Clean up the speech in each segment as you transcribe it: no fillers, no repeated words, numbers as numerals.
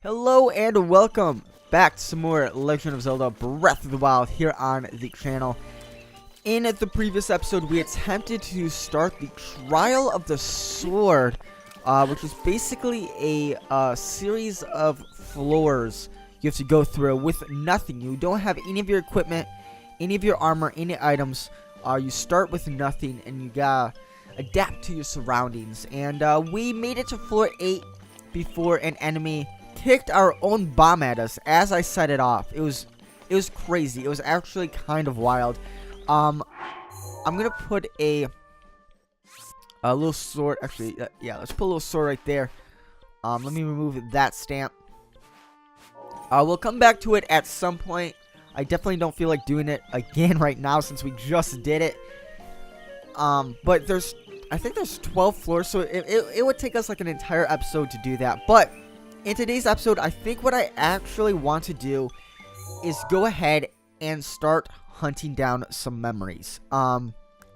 Hello and welcome back to some more Legend of Zelda Breath of the Wild here on the channel. In the previous episode, we attempted to start the Trial of the Sword, which is basically a series of floors you have to go through with nothing. You don't have any of your equipment, any of your armor, any items. You start with nothing and you gotta adapt to your surroundings. And we made it to floor 8 before an enemy kicked our own bomb at us as I set it off. It was crazy. It was actually kind of wild. I'm gonna put a little sword. Actually, yeah, let's put a little sword right there. Let me remove that stamp. We'll come back to it at some point. I definitely don't feel like doing it again right now since we just did it. But I think there's 12 floors, so it would take us like an entire episode to do that. But in today's episode, I think what I actually want to do is go ahead and start hunting down some memories.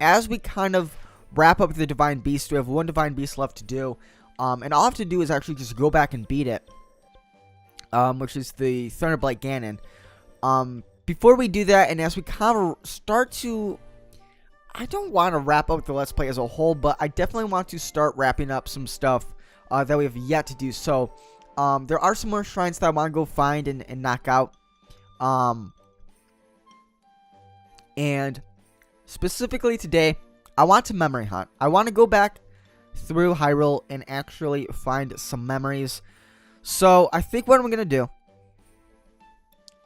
As we kind of wrap up the Divine Beast, we have one Divine Beast left to do. And all I have to do is actually just go back and beat it. Which is the Thunderblight Ganon. Before we do that, and as we kind of start to... I don't want to wrap up the Let's Play as a whole, but I definitely want to start wrapping up some stuff that we have yet to do. So, there are some more shrines that I want to go find and knock out. And specifically today, I want to memory hunt. I want to go back through Hyrule and actually find some memories. So, I think what I'm going to do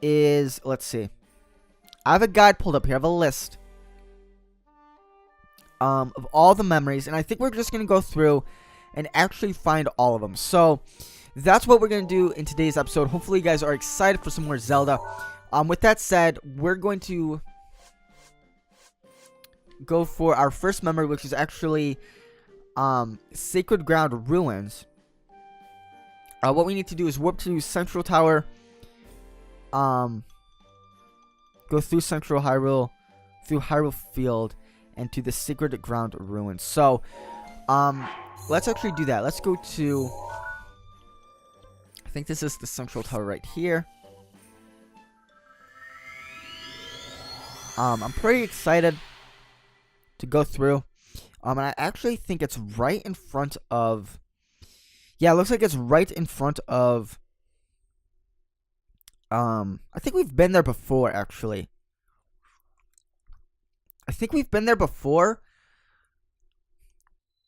is, let's see. I have a guide pulled up here. I have a list of all the memories, and I think we're just going to go through and actually find all of them. So, that's what we're going to do in today's episode. Hopefully, you guys are excited for some more Zelda. With that said, we're going to go for our first memory, which is actually Sacred Ground Ruins. What we need to do is warp to Central Tower, go through Central Hyrule, through Hyrule Field, and to the Sacred Ground Ruins. So, let's actually do that. Let's go to... I think this is the Central Tower right here. I'm pretty excited to go through. And I actually think it's right in front of... Yeah, it looks like it's right in front of... I think we've been there before, actually. I think we've been there before.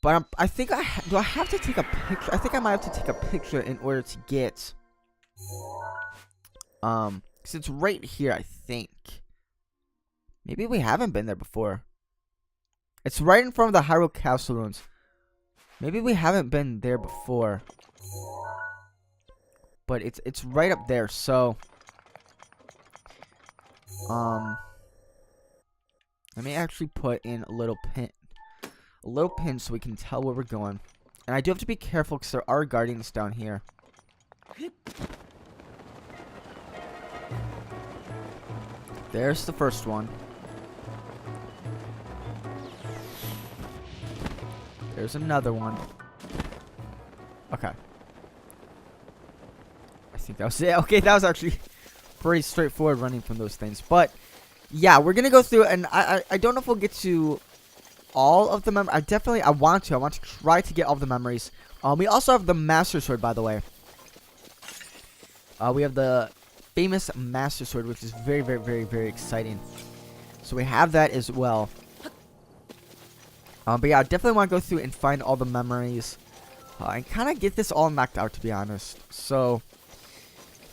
But I think do I have to take a picture? I think I might have to take a picture in order to get... because it's right here, I think. Maybe we haven't been there before. It's right in front of the Hyrule Castle ruins. Maybe we haven't been there before. But it's right up there, so... let me actually put in a little pin. A little pin so we can tell where we're going. And I do have to be careful because there are guardians down here. There's the first one. There's another one. Okay. I think that was it. Okay, that was actually pretty straightforward running from those things. But, yeah, we're going to go through, and I don't know if we'll get to all of the memories. I want to try to get all of the memories. We also have the Master Sword, by the way. We have the famous Master Sword, which is very, very, very, very exciting. So we have that as well. But yeah, I definitely want to go through and find all the memories. And kind of get this all knocked out, to be honest. So,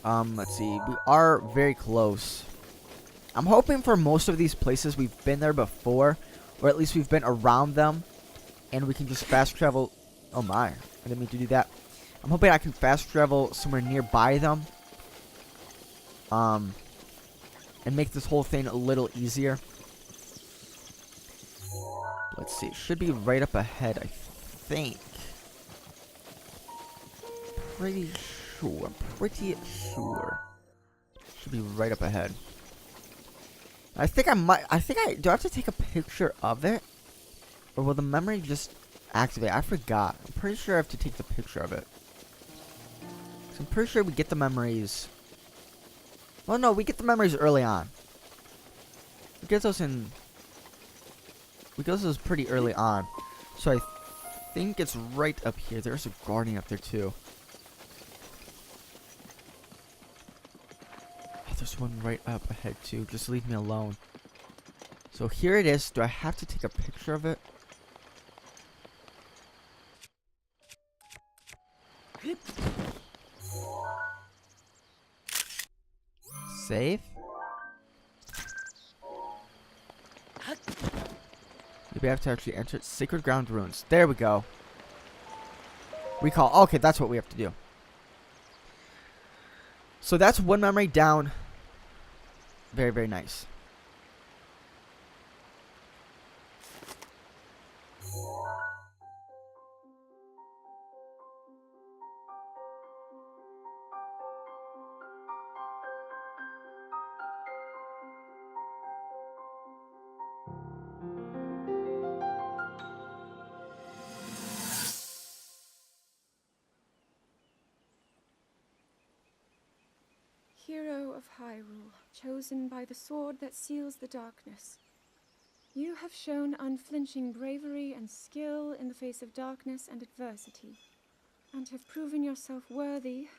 let's see. We are very close. I'm hoping for most of these places we've been there before. Or at least we've been around them. And we can just fast travel. Oh my. I didn't mean to do that. I'm hoping I can fast travel somewhere nearby them. And make this whole thing a little easier. Let's see. It should be right up ahead, I think. Pretty sure. Should be right up ahead. I think I do I have to take a picture of it? Or will the memory just activate? I forgot. I'm pretty sure I have to take the picture of it. I'm pretty sure we get the memories. Well, no, we get the memories early on. We get those pretty early on. So I think it's right up here. There's a guardian up there too. Oh, there's one right up ahead too. Just leave me alone. So here it is. Do I have to take a picture of it? Save? Maybe I have to actually enter Sacred Ground Ruins. There we go. Recall. Okay, that's what we have to do. So that's one memory down. Very, very nice. Hero of Hyrule, chosen by the sword that seals the darkness. You have shown unflinching bravery and skill in the face of darkness and adversity, and have proven yourself worthy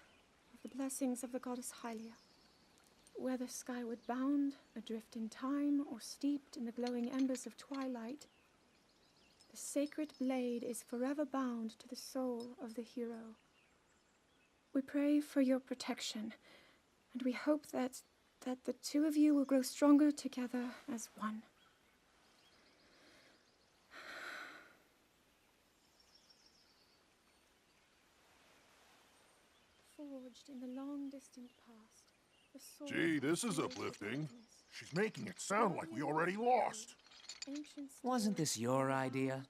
of the blessings of the goddess Hylia. Whether skyward bound, adrift in time, or steeped in the glowing embers of twilight, the sacred blade is forever bound to the soul of the hero. We pray for your protection, and we hope that the two of you will grow stronger together as one. Forged in the long distant past, the sword. Gee, this is uplifting. She's making it sound like we already lost. Wasn't this your idea?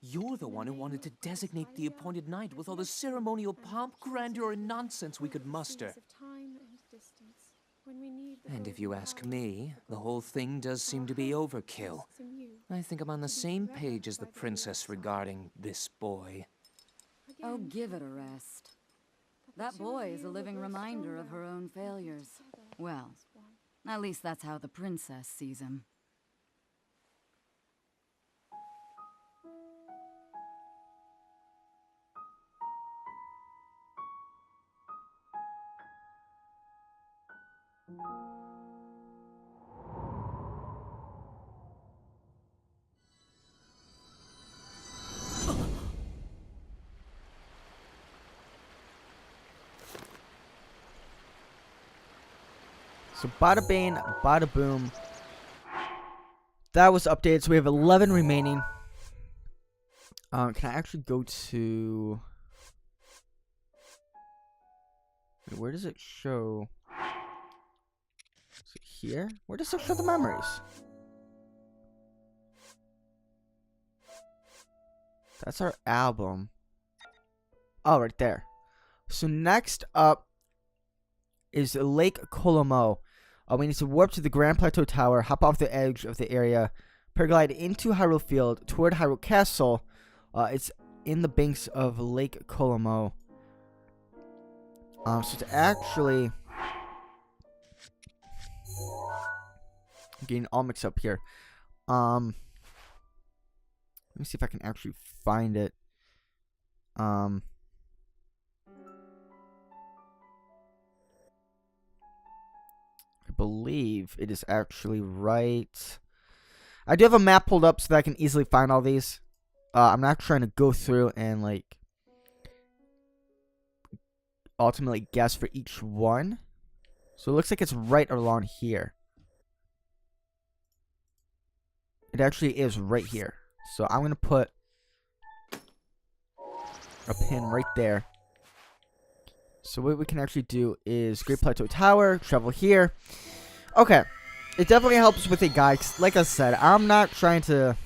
You're the one who wanted to designate the appointed night with all the ceremonial pomp, grandeur, and nonsense we could muster. And if you ask me, the whole thing does seem to be overkill. I think I'm on the same page as the princess regarding this boy. Oh, give it a rest. That boy is a living reminder of her own failures. Well, at least that's how the princess sees him. So bada bing, bada boom. That was updated. So we have 11 remaining. Can I actually go to... Wait, where does it show? Is it here? Where does it show the memories? That's our album. Oh, right there. So next up is Lake Colomo. We need to warp to the Grand Plateau Tower, hop off the edge of the area, paraglide into Hyrule Field toward Hyrule Castle. It's in the banks of Lake Colomo. So it's actually... I'm getting all mixed up here. Let me see if I can actually find it. I believe it is actually right. I do have a map pulled up so that I can easily find all these. I'm not trying to go through and like ultimately guess for each one. So it looks like it's right along here. It actually is right here. So I'm going to put a pin right there. So what we can actually do is Great Plateau Tower, travel here. Okay. It definitely helps with a guide. Like I said, I'm not trying to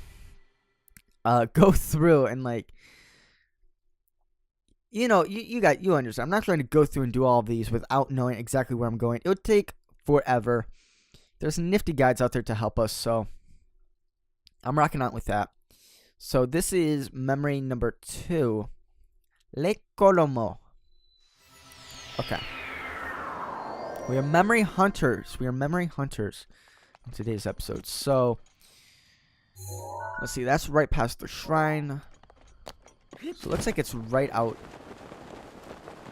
go through and like, you know, you understand. I'm not trying to go through and do all of these without knowing exactly where I'm going. It would take forever. There's nifty guides out there to help us, so I'm rocking out with that. So this is memory number 2. Lake Colomo. Okay. We are memory hunters. We are memory hunters in today's episode. So, let's see. That's right past the shrine. So it looks like it's right out.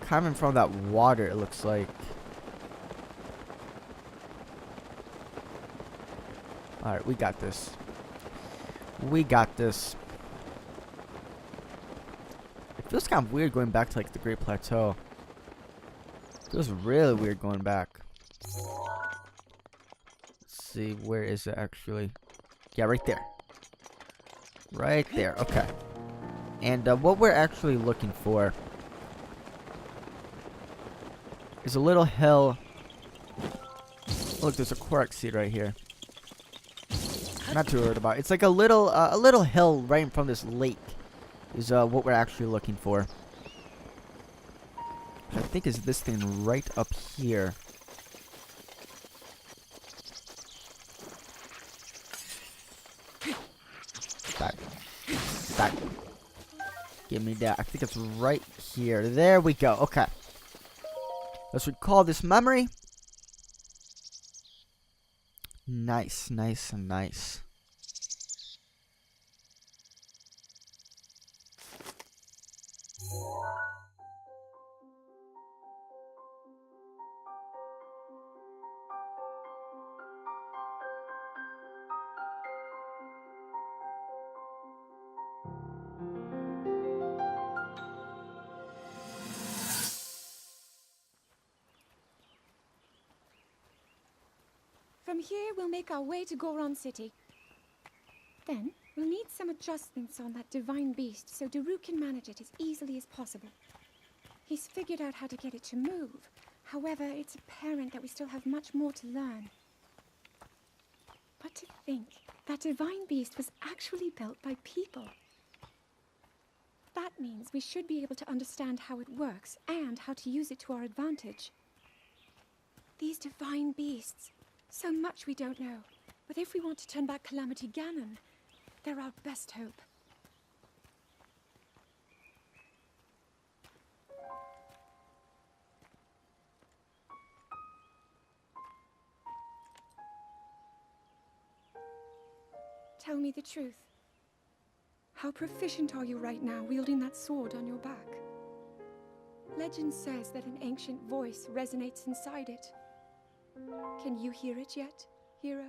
Kind of in front of that water, it looks like. Alright, we got this. We got this. It feels kind of weird going back to like the Great Plateau. It feels really weird going back. Let's see, where is it actually? Yeah, right there. Right there, okay. And what we're actually looking for is a little hill. Look, there's a quark seed right here. Not too worried about it. It's like a little hill right in front of this lake is what we're actually looking for. Which I think is this thing right up here. Back. Back. Give me that. I think it's right here. There we go. Okay. Let's recall this memory. Nice, nice, nice. From here, we'll make our way to Goron City. Then, we'll need some adjustments on that divine beast so Daru can manage it as easily as possible. He's figured out how to get it to move. However, it's apparent that we still have much more to learn. But to think, that divine beast was actually built by people. That means we should be able to understand how it works and how to use it to our advantage. These divine beasts, so much we don't know. But if we want to turn back Calamity Ganon, they're our best hope. Tell me the truth. How proficient are you right now wielding that sword on your back? Legend says that an ancient voice resonates inside it. Can you hear it yet, hero?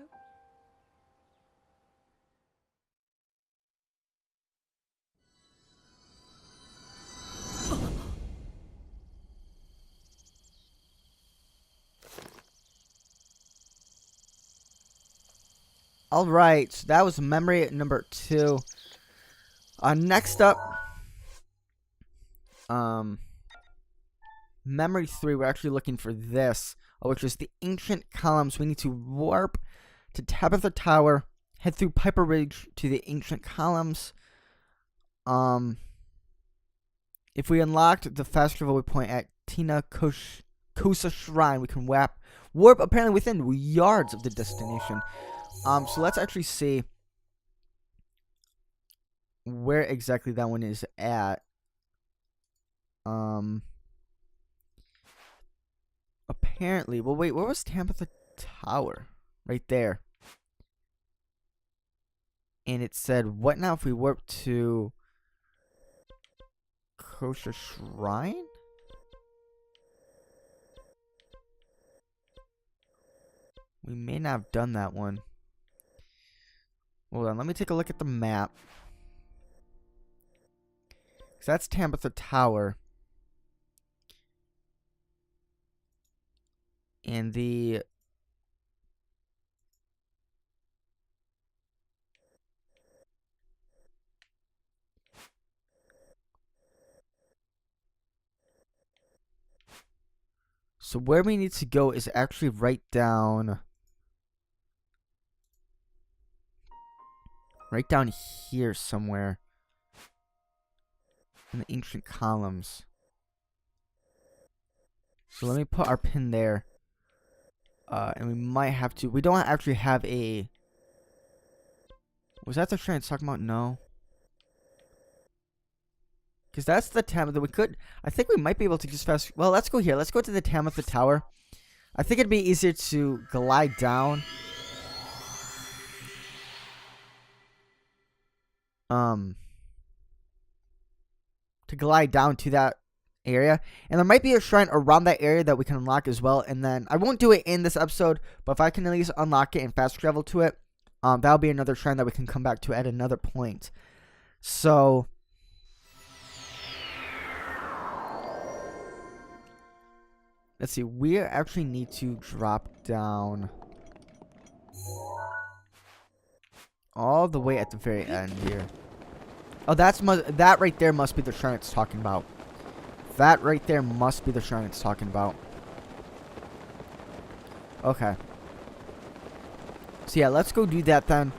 Alright, so that was memory number 2. Next up, memory 3, we're actually looking for this, which is the ancient columns. We need to warp to Tabitha Tower, head through Piper Ridge to the ancient columns. If we unlocked the fast travel point at Tina Kosa Shrine, we can warp apparently within yards of the destination. So let's actually see where exactly that one is at. Apparently, well, wait, where was Tabitha Tower? Right there. And it said, what now if we warp to Kosha Shrine? We may not have done that one. Hold on, let me take a look at the map. So that's Tabitha Tower. And the... So where we need to go is actually right down here somewhere in the ancient columns. So let me put our pin there. And we might have to, we don't actually have a, was that the shrine it's talking about? No. Because that's the Tam that we could... I think we might be able to just fast... Well, let's go here. Let's go to the Tam of the Tower. I think it'd be easier to glide down. To glide down to that area. And there might be a shrine around that area that we can unlock as well. And then I won't do it in this episode, but if I can at least unlock it and fast travel to it, that'll be another shrine that we can come back to at another point. So... let's see, we actually need to drop down all the way at the very end here. Oh, that right there must be the shrine it's talking about. That right there must be the shrine it's talking about. Okay. So yeah, let's go do that then.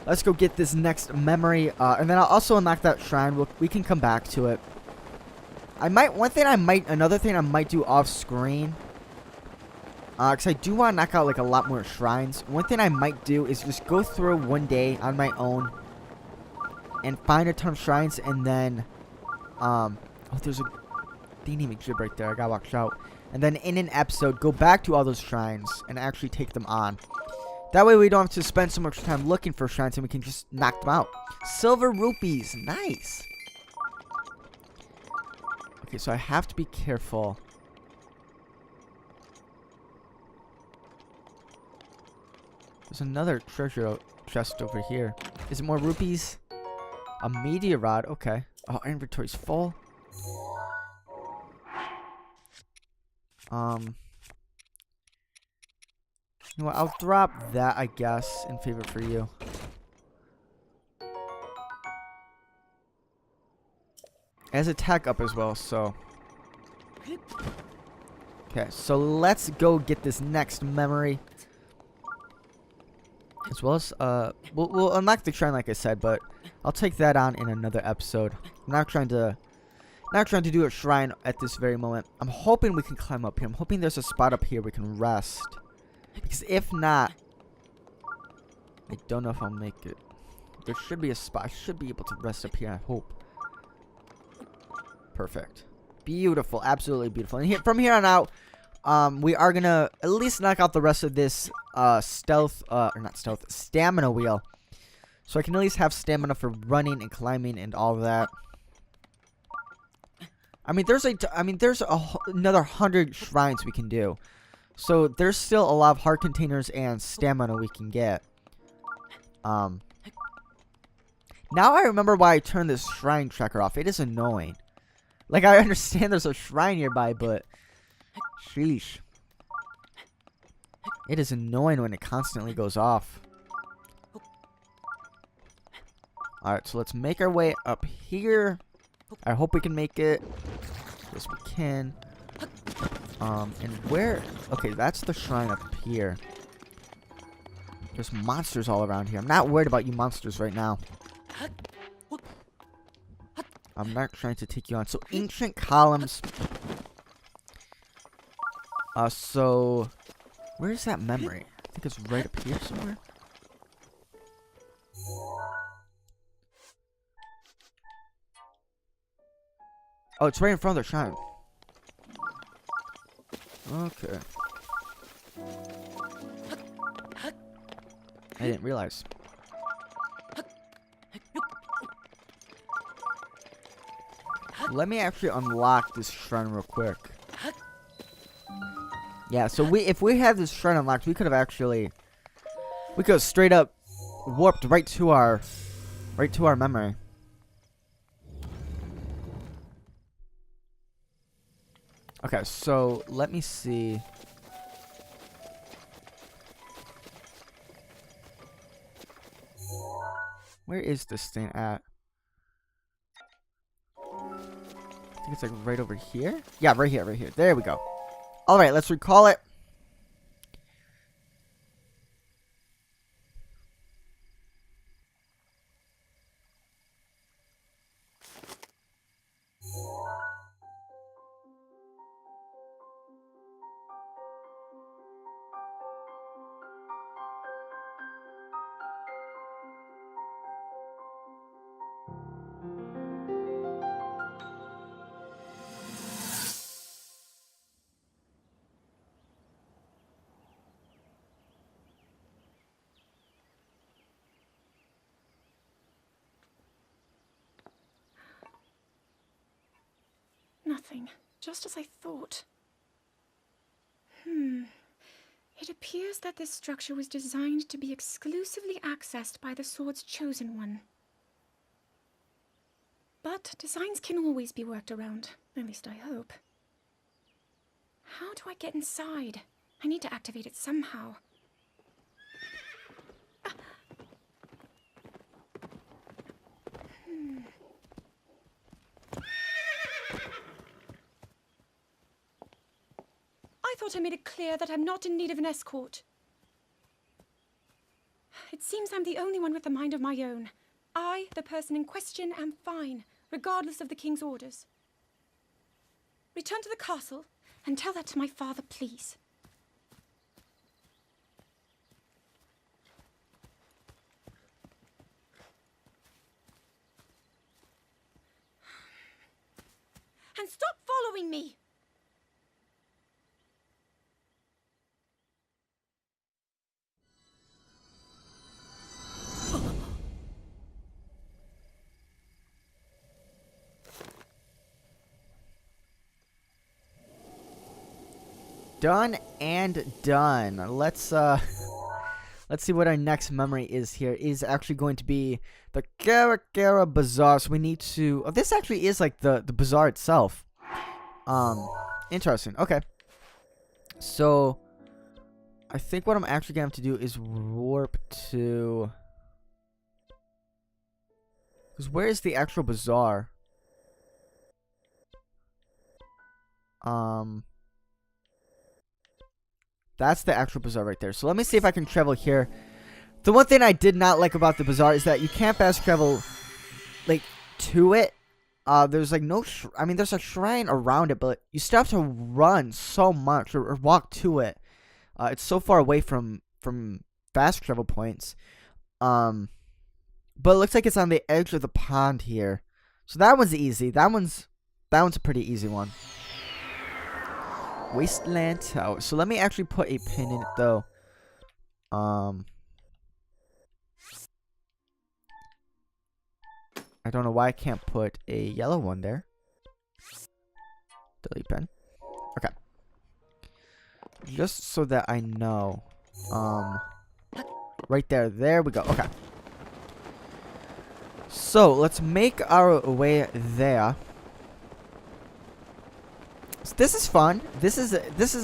Let's go get this next memory, and then I'll also unlock that shrine. We can come back to it. Another thing I might do off screen, because I do want to knock out like a lot more shrines. One thing I might do is just go through one day on my own and find a ton of shrines, and then, oh, there's a thingy jib right there. I gotta watch out. And then in an episode, go back to all those shrines and actually take them on. That way we don't have to spend so much time looking for shrines, and we can just knock them out. Silver rupees, nice. Okay, so I have to be careful. There's another treasure chest over here. Is it more rupees? A meteor rod. Okay. Oh, our inventory's full. You know what? I'll drop that, I guess, in favor for you. As attack up as well, so. Okay, so let's go get this next memory. As well as, we'll unlock the shrine like I said, but I'll take that on in another episode. I'm not trying to do a shrine at this very moment. I'm hoping we can climb up here. I'm hoping there's a spot up here we can rest. Because if not, I don't know if I'll make it. There should be a spot. I should be able to rest up here, I hope. Perfect. Beautiful. Absolutely beautiful. And from here on out, we are going to at least knock out the rest of this stamina wheel. So I can at least have stamina for running and climbing and all of that. I mean, there's another 100 shrines we can do. So there's still a lot of heart containers and stamina we can get. Now I remember why I turned this shrine tracker off. It is annoying. Like, I understand there's a shrine nearby, but sheesh. It is annoying when it constantly goes off. Alright, so let's make our way up here. I hope we can make it. Yes, we can. And where... okay, that's the shrine up here. There's monsters all around here. I'm not worried about you monsters right now. I'm not trying to take you on. So, ancient columns. So... where's that memory? I think it's right up here somewhere. Oh, it's right in front of the shrine. Okay. I didn't realize. Let me actually unlock this shrine real quick. Yeah, so if we had this shrine unlocked, we could have straight up warped right to our memory. Okay, so let me see. Where is this thing at? I think it's like right over here. Yeah, right here, right here. There we go. All right, let's recall it. something, just as I thought. It appears that this structure was designed to be exclusively accessed by the sword's chosen one. But designs can always be worked around, at least I hope. How do I get inside? I need to activate it somehow. I thought I made it clear that I'm not in need of an escort. It seems I'm the only one with a mind of my own. I, the person in question, am fine, regardless of the king's orders. Return to the castle and tell that to my father, please. And stop following me! Done and done. Let's see what our next memory is here. It is actually going to be the Karakara Bazaar. So we need to... Oh, this actually is like the bazaar itself. Interesting. Okay. So I think what I'm actually going to have to do is warp to... Because where is the actual bazaar? That's the actual bazaar right there. So let me see if I can travel here. The one thing I did not like about the bazaar is that you can't fast travel, like, to it. There's, like, no... I mean, there's a shrine around it, but you still have to run so much or walk to it. It's so far away from fast travel points. But it looks like it's on the edge of the pond here. So that one's easy. That one's a pretty easy one. Wasteland Tower. So let me actually put a pin in it though. I don't know why I can't put a yellow one there. Delete pen. Okay. Just so that I know. Right there. There we go. Okay. So let's make our way there. So this is fun. This is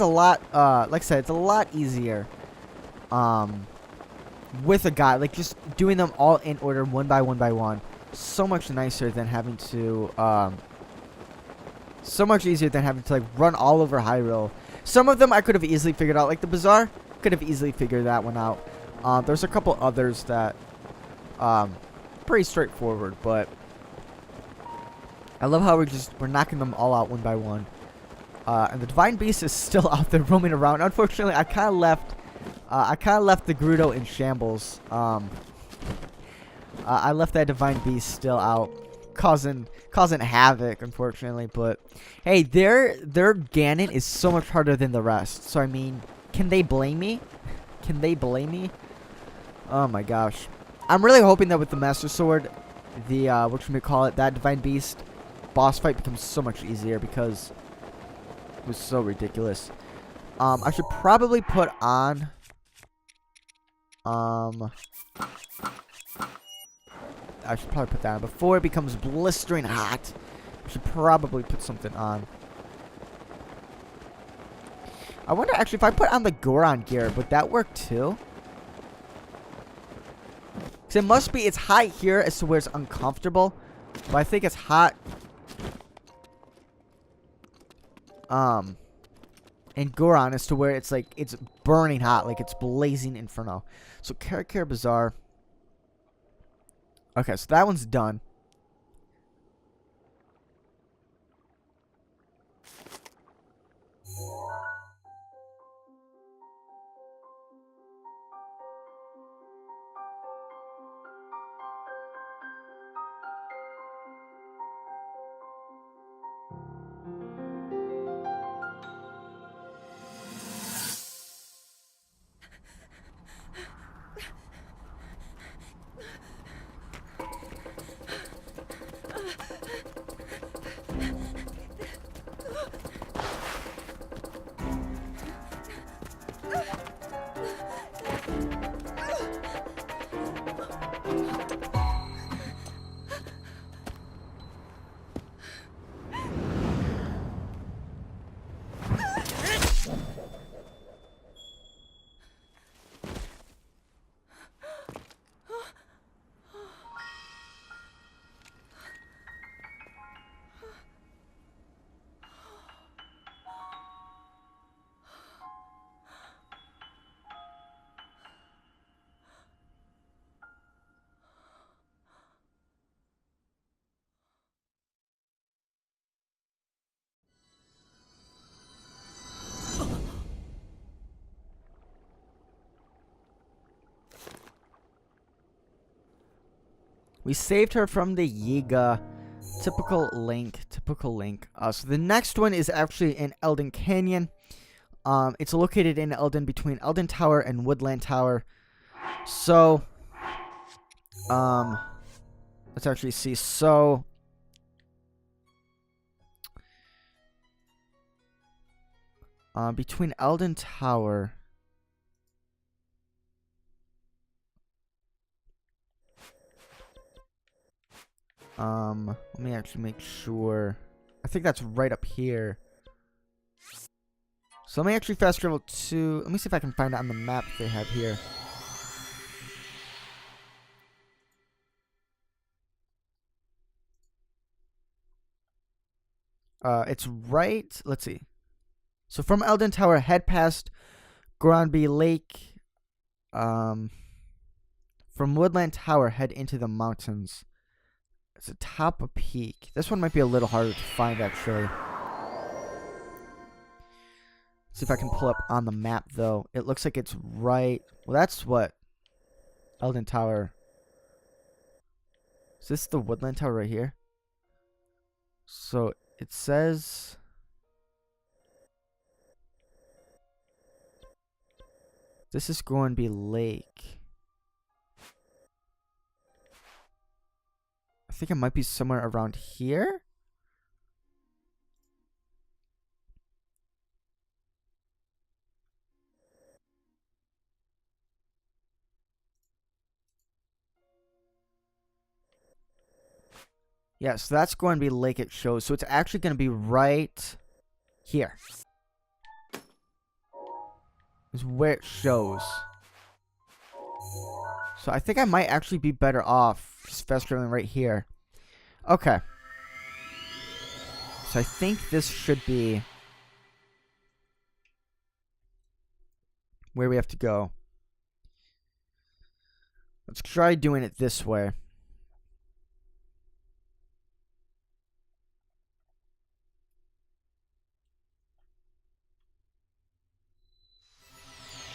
a lot. Like I said, it's a lot easier. With a guide, like just doing them all in order, one by one. So much nicer than having to. So much easier than having to like run all over Hyrule. Some of them I could have easily figured out, like the bazaar. Could have easily figured that one out. There's a couple others that, pretty straightforward, but I love how we're knocking them all out one by one. And the Divine Beast is still out there roaming around. Unfortunately, I kind of left the Gerudo in shambles. I left that Divine Beast still out, causing havoc, unfortunately. But hey, their Ganon is so much harder than the rest. So I mean, can they blame me? Can they blame me? Oh my gosh, I'm really hoping that with the Master Sword, the that Divine Beast boss fight becomes so much easier because it was so ridiculous. I should probably put on I should probably put that on before it becomes blistering hot. I should probably put something on. I wonder actually if I put on the Goron gear, would that work too? Because it must be, it's hot here as to where it's uncomfortable. But I think it's hot in Goron as to where it's like, it's burning hot, like it's blazing inferno. So Karakara Bazaar. Okay, so that one's done. We saved her from the Yiga. Typical Link. So the next one is actually in Elden Canyon. It's located in Elden between Elden Tower and Woodland Tower. So, let's actually see. So, between Elden Tower. Let me actually make sure. I think that's right up here. So let me actually fast travel to. Let me see if I can find it on the map they have here. It's right. Let's see. So from Elden Tower, head past Granby Lake. From Woodland Tower, head into the mountains. It's atop a peak. This one might be a little harder to find, actually. See if I can pull up on the map, though. It looks like it's right. Well, that's what Elden Tower. Is this the Woodland Tower right here? So it says. This is going to be Lake. I think it might be somewhere around here. Yeah, so that's going to be Lake it shows. So it's actually going to be right here. Is where it shows. So I think I might actually be better off just fast traveling right here. Okay. So I think this should be where we have to go. Let's try doing it this way.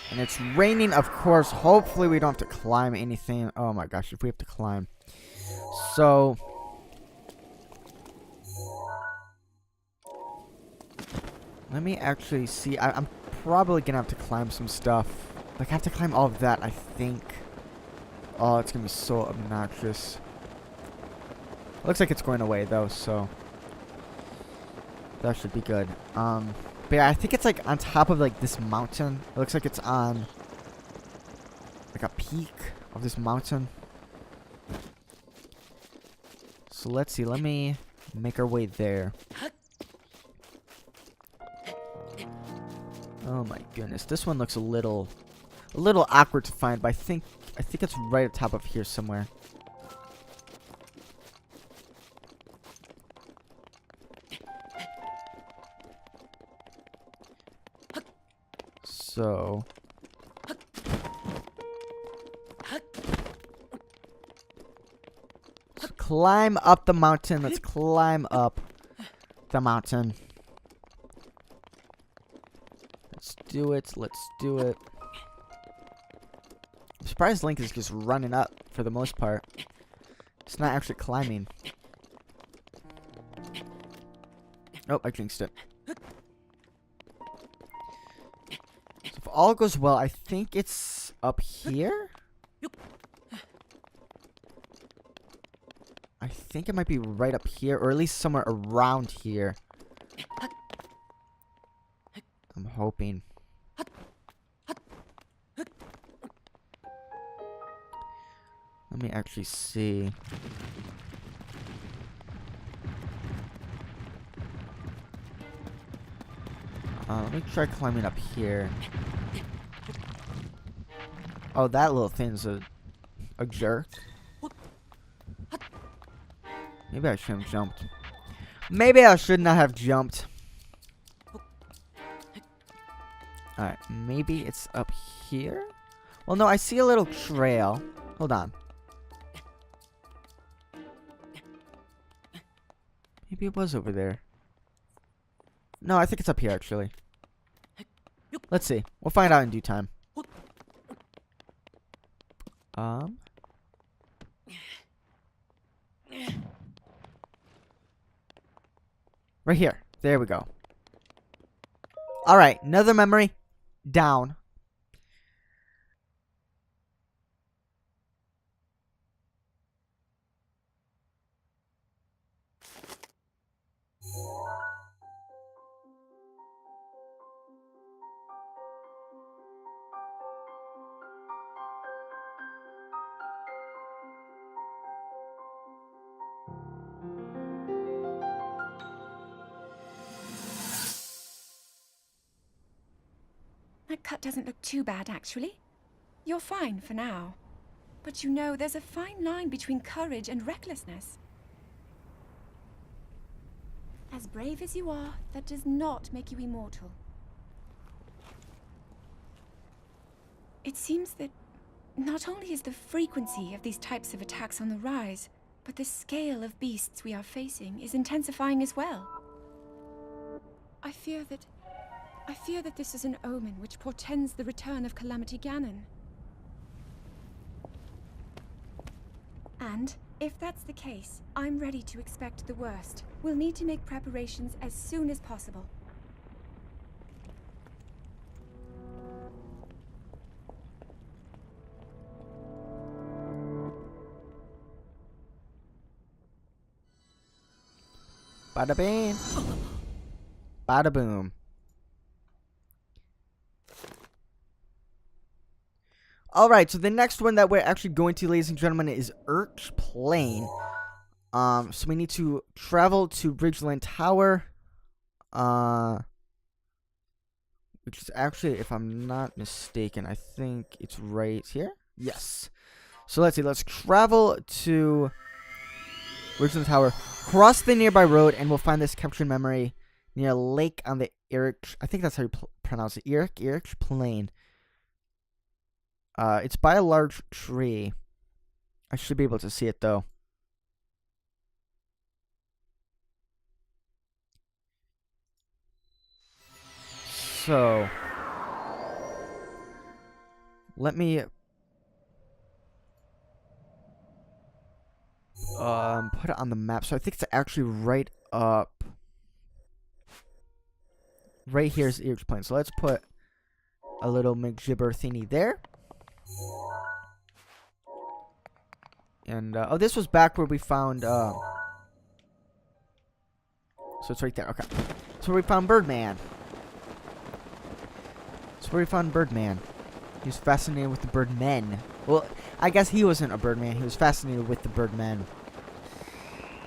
And it's raining, of course. Hopefully we don't have to climb anything. Oh my gosh, if we have to climb. So let me actually see. I'm probably gonna have to climb some stuff. Like I have to climb all of that, I think. Oh, it's gonna be so obnoxious. Looks like it's going away though, so that should be good. But yeah, I think it's like on top of like this mountain. It looks like it's on like a peak of this mountain. So let's see. Let me make our way there. Oh my goodness, this one looks a little awkward to find, but I think it's right at the top of here somewhere. So let's climb up the mountain. Let's climb up the mountain. Let's do it. Let's do it. I'm surprised Link is just running up for the most part. It's not actually climbing. Oh, I jinxed it. So if all goes well, I think it's up here. I think it might be right up here, or at least somewhere around here. I'm hoping. Let me actually see. Let me try climbing up here. Oh, that little thing's a jerk. Maybe I shouldn't have jumped. Maybe I should not have jumped. Alright, maybe it's up here? Well, no, I see a little trail. Hold on. Maybe it was over there. No, I think it's up here, actually. Let's see. We'll find out in due time. Right here. There we go. Alright, another memory. Down. That cut doesn't look too bad, actually. You're fine for now. But you know, there's a fine line between courage and recklessness. As brave as you are, that does not make you immortal. It seems that not only is the frequency of these types of attacks on the rise, but the scale of beasts we are facing is intensifying as well. I fear that this is an omen which portends the return of Calamity Ganon. And, if that's the case, I'm ready to expect the worst. We'll need to make preparations as soon as possible. Bada bing. Bada boom. Alright, so the next one that we're actually going to, ladies and gentlemen, is Irch Plain. So we need to travel to Ridgeland Tower. Which is actually, if I'm not mistaken, I think it's right here. Yes. So let's see, let's travel to Ridgeland Tower, cross the nearby road, and we'll find this captured memory near a lake on the Irch, I think that's how you pronounce it, Irch Plain. It's by a large tree. I should be able to see it, though. So, let me put it on the map. So I think it's actually right up. Right here is Irch Plain. So let's put a little McGibber thingy there. And, oh, this was back where we found, so it's right there, okay. So we found Birdman. That's where we found Birdman. He was fascinated with the Birdmen. Well, I guess he wasn't a Birdman, he was fascinated with the Birdmen.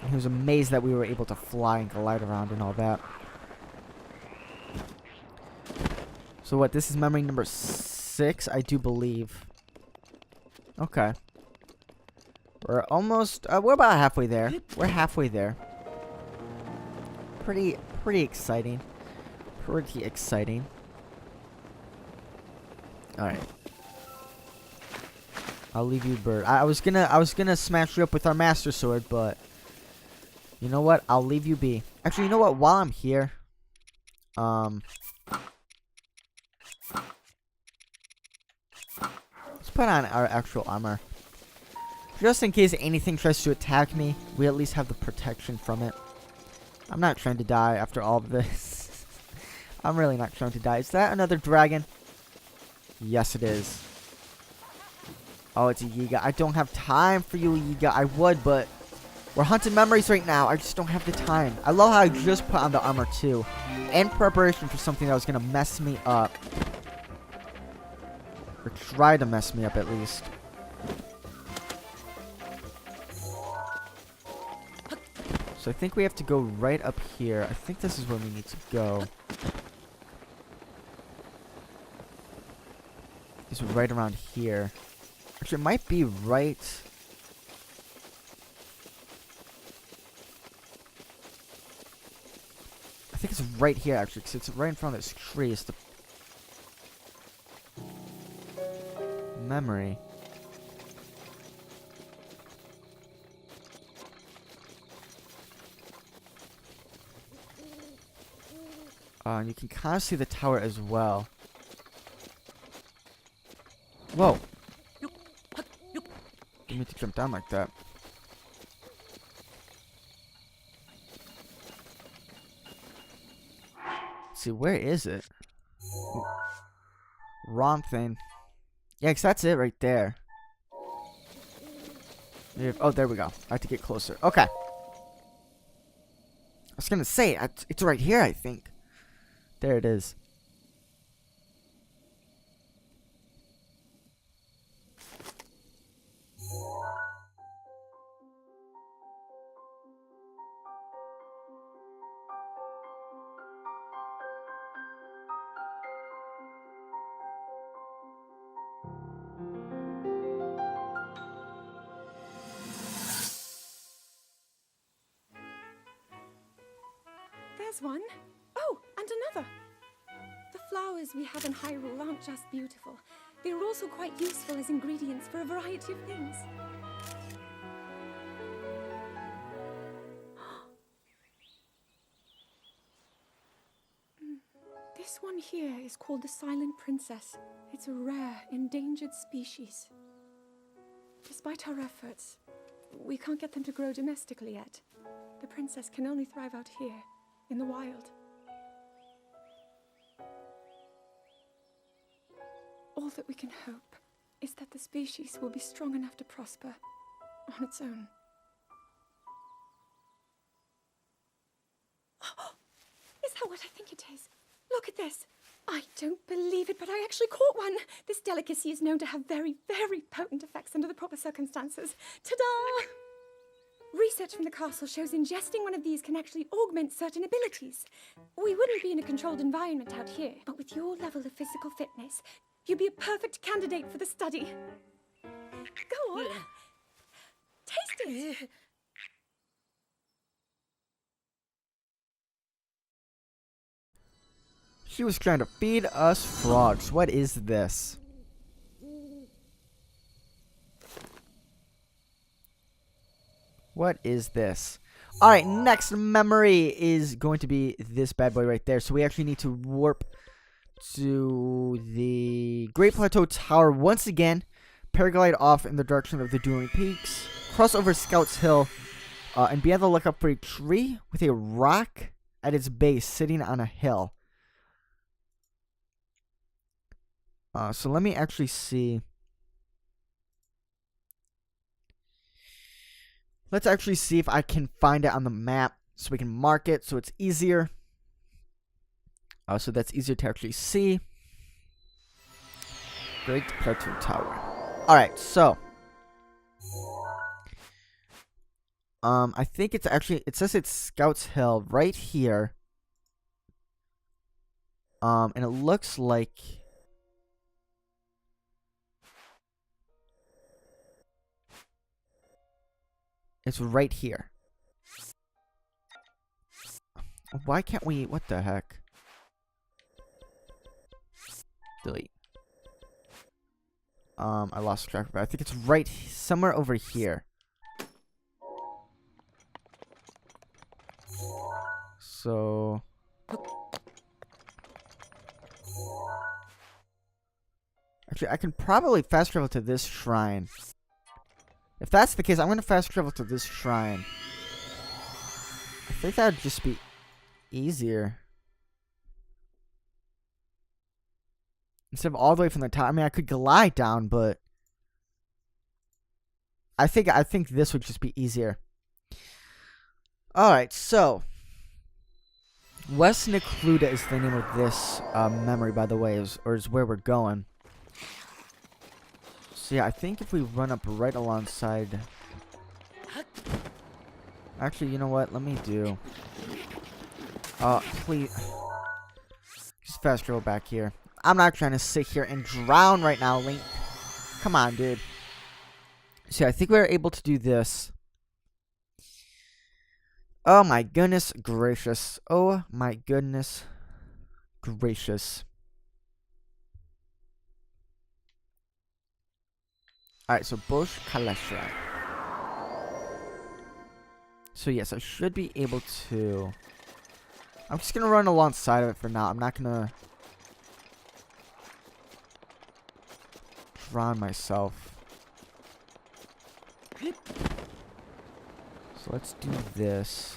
And he was amazed that we were able to fly and glide around and all that. So what, this is memory number 6, I do believe. Okay. We're almost, we're about halfway there. We're halfway there. Pretty exciting. Pretty exciting. Alright. I'll leave you, Bird. I was gonna smash you up with our Master Sword, but you know what? I'll leave you be. Actually, you know what? While I'm here, let's put on our actual armor. Just in case anything tries to attack me, we at least have the protection from it. I'm not trying to die after all of this. I'm really not trying to die. Is that another dragon? Yes, it is. Oh, it's a Yiga. I don't have time for you, Yiga. I would, but we're hunting memories right now. I just don't have the time. I love how I just put on the armor, too. In preparation for something that was going to mess me up. Or try to mess me up, at least. So I think we have to go right up here. I think this is where we need to go. It's right around here. Actually, it might be right. I think it's right here, actually, because it's right in front of this tree. It's the memory. And you can kind of see the tower as well. Whoa. Didn't mean to jump down like that. Let's see, where is it? Wrong thing. Yeah, 'cause that's it right there. Oh, there we go. I have to get closer. Okay. I was gonna say, it's right here, I think. There it is. There's one. Oh, and another. The flowers we have in Hyrule aren't just beautiful. They're also quite useful as ingredients for a variety of things. This one here is called the Silent Princess. It's a rare, endangered species. Despite our efforts, we can't get them to grow domestically yet. The princess can only thrive out here, in the wild. All that we can hope is that the species will be strong enough to prosper on its own. Is that what I think it is? Look at this. I don't believe it, but I actually caught one. This delicacy is known to have very, very potent effects under the proper circumstances. Ta-da! Research from the castle shows ingesting one of these can actually augment certain abilities. We wouldn't be in a controlled environment out here, but with your level of physical fitness, you'd be a perfect candidate for the study. Go on. Taste it. She was trying to feed us frogs. What is this? What is this? Alright, next memory is going to be this bad boy right there. So we actually need to warp to the Great Plateau Tower once again. Paraglide off in the direction of the Dueling Peaks. Cross over Scouts Hill. And be on the lookout for a tree with a rock at its base sitting on a hill. So let me actually see. Let's actually see if I can find it on the map so we can mark it so it's easier. So that's easier to actually see. Great Plateau Tower. Alright, so. I think it's actually, it says it's Scouts Hill right here. And it looks like it's right here. Why can't we? What the heck? Delete. I lost track of it. I think it's right somewhere over here. So. Actually, I can probably fast travel to this shrine. If that's the case, I'm going to fast travel to this shrine. I think that would just be easier. Instead of all the way from the top. I mean, I could glide down, but I think this would just be easier. Alright, so West Necluda is the name of this memory, by the way, is where we're going. So yeah, I think if we run up right alongside. Actually, you know what? Let me do. Please. Just fast travel back here. I'm not trying to sit here and drown right now, Link. Come on, dude. So yeah, I think we're able to do this. Oh my goodness gracious. Oh my goodness gracious. Alright, so Bosch Kalestra. So yes, I should be able to. I'm just gonna run alongside of it for now. I'm not gonna drown myself. So let's do this.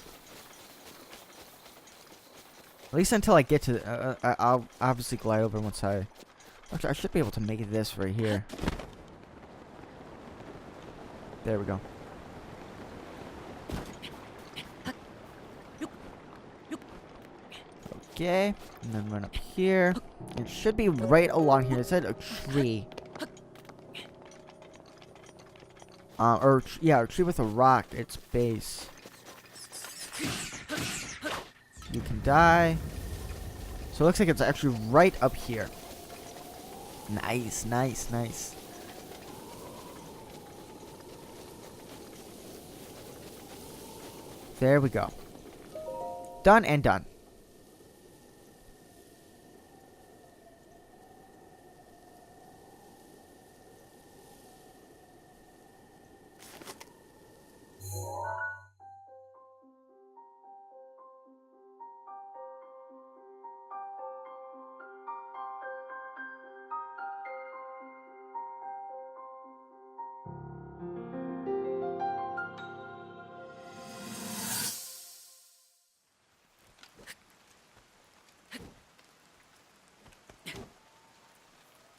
At least until I get to... I'll obviously glide over once I... Actually, I should be able to make this right here. There we go. Okay, and then run up here. It should be right along here. It said a tree. Yeah, a tree with a rock at its base. You can die. So it looks like it's actually right up here. Nice, nice, nice. There we go. Done and done.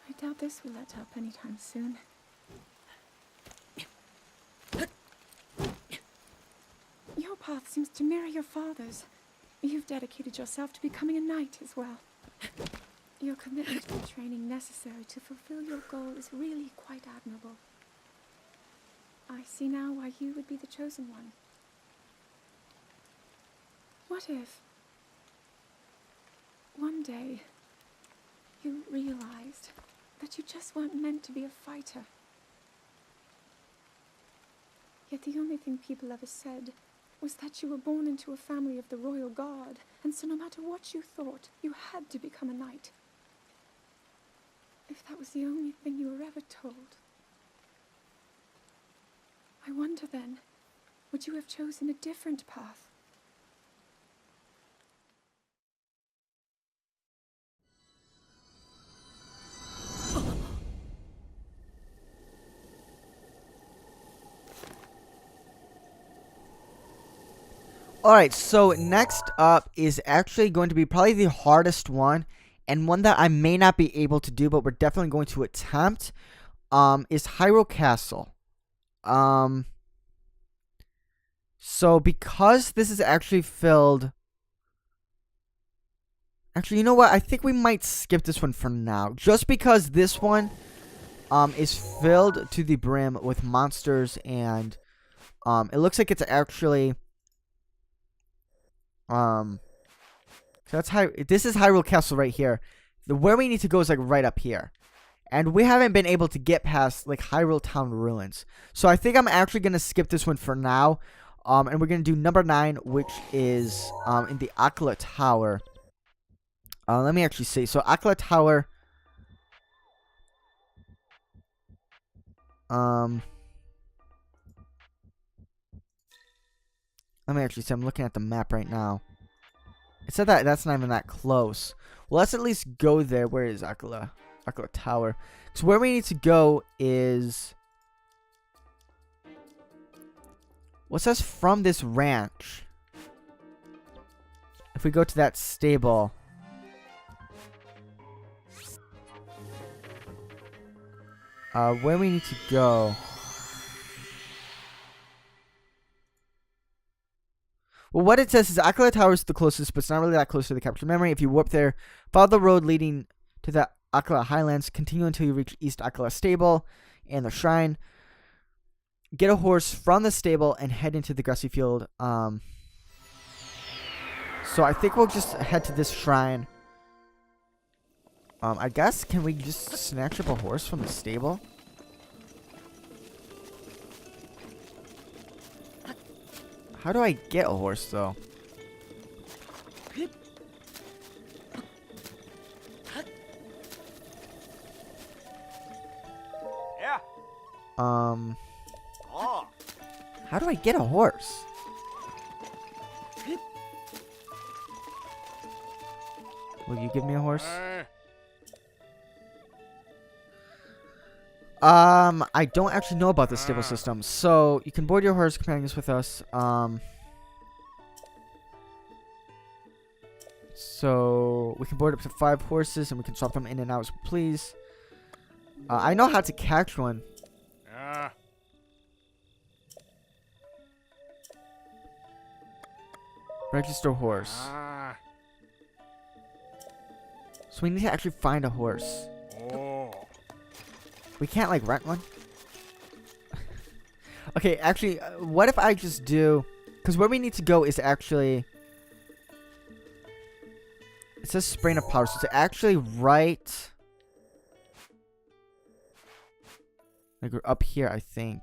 I doubt this will let up anytime soon. Your path seems to mirror your father's. You've dedicated yourself to becoming a knight as well. Your commitment to the training necessary to fulfill your goal is really quite admirable. I see now why you would be the chosen one. What if one day you realized that you just weren't meant to be a fighter? Yet the only thing people ever said was that you were born into a family of the royal guard, and so no matter what you thought, you had to become a knight. If that was the only thing you were ever told, I wonder then, would you have chosen a different path? Alright, so next up is actually going to be probably the hardest one, and one that I may not be able to do, but we're definitely going to attempt, is Hyrule Castle. So because this is actually filled... Actually, you know what? I think we might skip this one for now, just because this one is filled to the brim with monsters, and it looks like it's actually... So that's this is Hyrule Castle right here. Where we need to go is like right up here. And we haven't been able to get past like Hyrule Town ruins. So I think I'm actually gonna skip this one for now. And we're gonna do number 9, which is in the Akala Tower. Let me actually see. So Akala Tower. Let me actually see. I'm looking at the map right now. It said that that's not even that close. Well, let's at least go there. Where is Akala Tower? So where we need to go is... What says from this ranch? If we go to that stable... where we need to go... Well, what it says is Akala Tower is the closest, but it's not really that close to the captured memory. If you warp there, follow the road leading to the Akala Highlands. Continue until you reach East Akala Stable and the shrine. Get a horse from the stable and head into the grassy field. So I think we'll just head to this shrine. I guess, can we just snatch up a horse from the stable? How do I get a horse, though? Yeah. How do I get a horse? Will you give me a horse? I don't actually know about the stable system. So, you can board your horse companions with us. So, So we can board up to 5 horses and we can swap them in and out as we please. I know how to catch one. Ah, Register horse. ah, So we need to actually find a horse. oh. We can't like rent one. Okay, actually, what if I just do? Because where we need to go is actually. It says Sprain of Power, so it's actually right. Like we're up here, I think.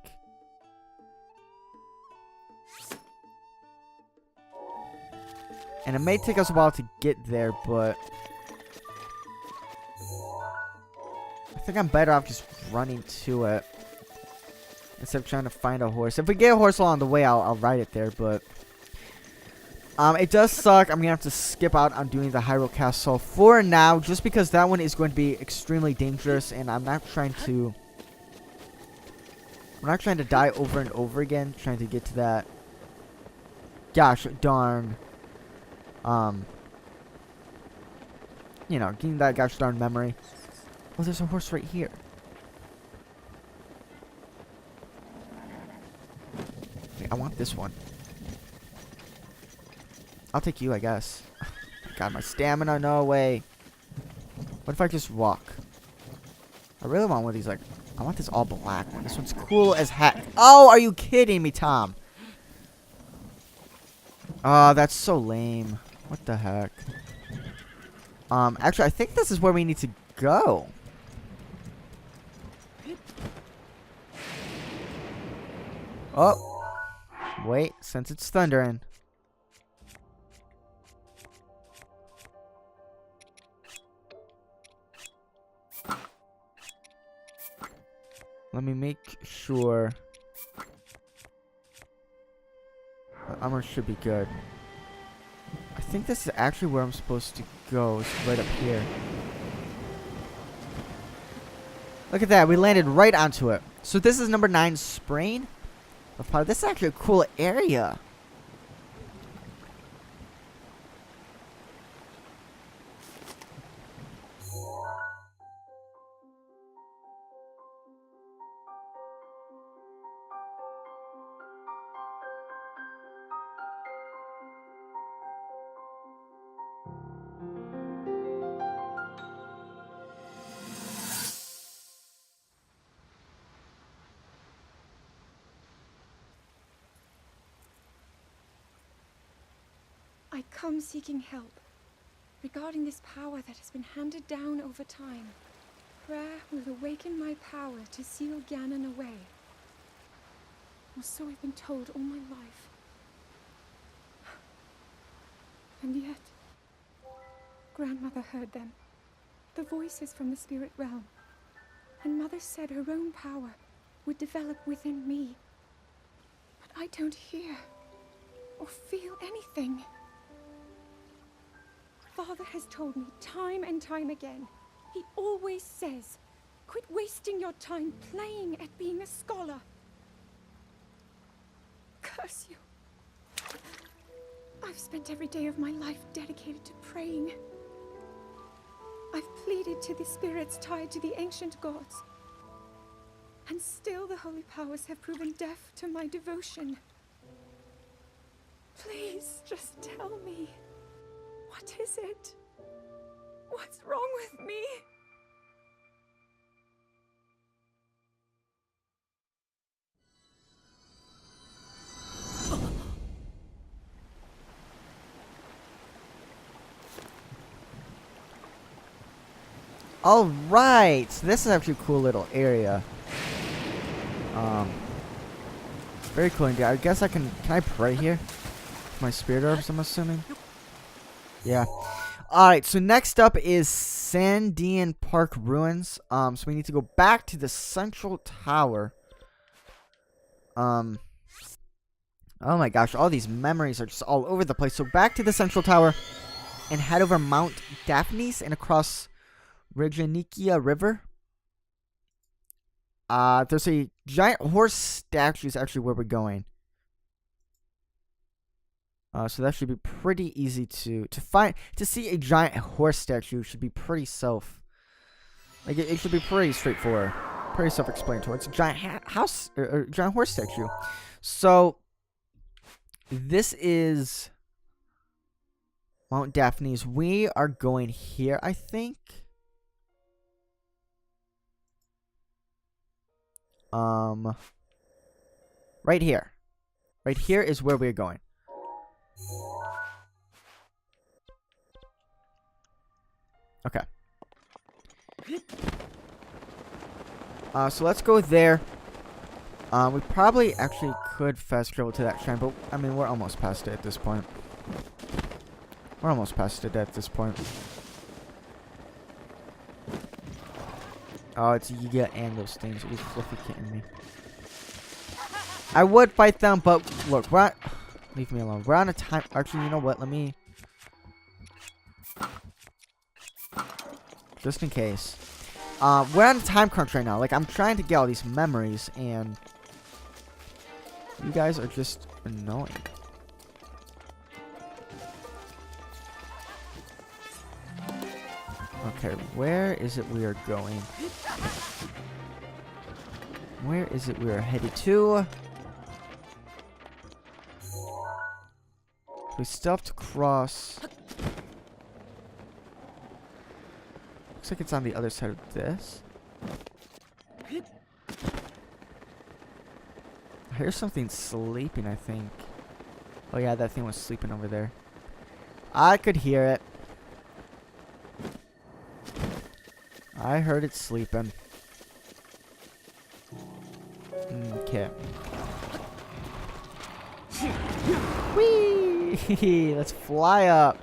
And it may take us a while to get there, but I think I'm better off just running to it instead of trying to find a horse. If we get a horse along the way, I'll ride it there, but it does suck. I'm gonna have to skip out on doing the Hyrule Castle for now, just because that one is going to be extremely dangerous, and I'm not trying to die over and over again, trying to get to that. Gosh darn. You know, getting that gosh darn memory. Oh, there's a horse right here. Okay, I want this one. I'll take you, I guess. God, my stamina, no way. What if I just walk? I really want one of these, like, I want this all black one. This one's cool as heck. Oh, are you kidding me, Tom? Oh, that's so lame. What the heck? Actually, I think this is where we need to go. Oh. Wait, since it's thundering. Let me make sure. The armor should be good. I think this is actually where I'm supposed to go. It's right up here. Look at that. We landed right onto it. So this is number 9, Sprain of Power. This is actually a cool area. I come seeking help regarding this power that has been handed down over time. Prayer will awaken my power to seal Ganon away. Or so I've been told all my life. And yet, Grandmother heard them, the voices from the spirit realm. And Mother said her own power would develop within me. But I don't hear or feel anything. Father has told me time and time again. He always says, quit wasting your time playing at being a scholar. Curse you. I've spent every day of my life dedicated to praying. I've pleaded to the spirits tied to the ancient gods. And still the holy powers have proven deaf to my devotion. Please, just tell me. What is it? What's wrong with me? Alright, so this is actually a cool little area. Very cool indeed. I guess can I pray here? My spirit orbs, I'm assuming. Yeah. Alright, so next up is Sandian Park Ruins. So we need to go back to the Central Tower. Oh my gosh, all these memories are just all over the place. So back to the Central Tower and head over Mount Daphnis and across Reginikia River. There's a giant horse statue is actually where we're going. So that should be pretty easy to find. To see a giant horse statue should be pretty like it should be pretty straightforward, pretty self-explanatory. It's a giant house or giant horse statue. So this is Mount Daphne's. We are going here, I think. Right here. Right here is where we're going. Okay. So let's go there. We probably actually could fast travel to that shrine, but I mean, we're almost past it at this point. We're almost past it at this point. Oh, it's Yiga and those things. Are you fluffy kidding me? I would fight them, but look, we're on... Leave me alone. We're on a time... Actually, you know what? Let me... Just in case. We're on a time crunch right now. Like, I'm trying to get all these memories, and... You guys are just annoying. Okay, where is it we are going? Where is it we are headed to? We still have to cross. Looks like it's on the other side of this. I hear something sleeping, I think. Oh yeah, that thing was sleeping over there. I could hear it. I heard it sleeping. Okay. Whee! Let's fly up.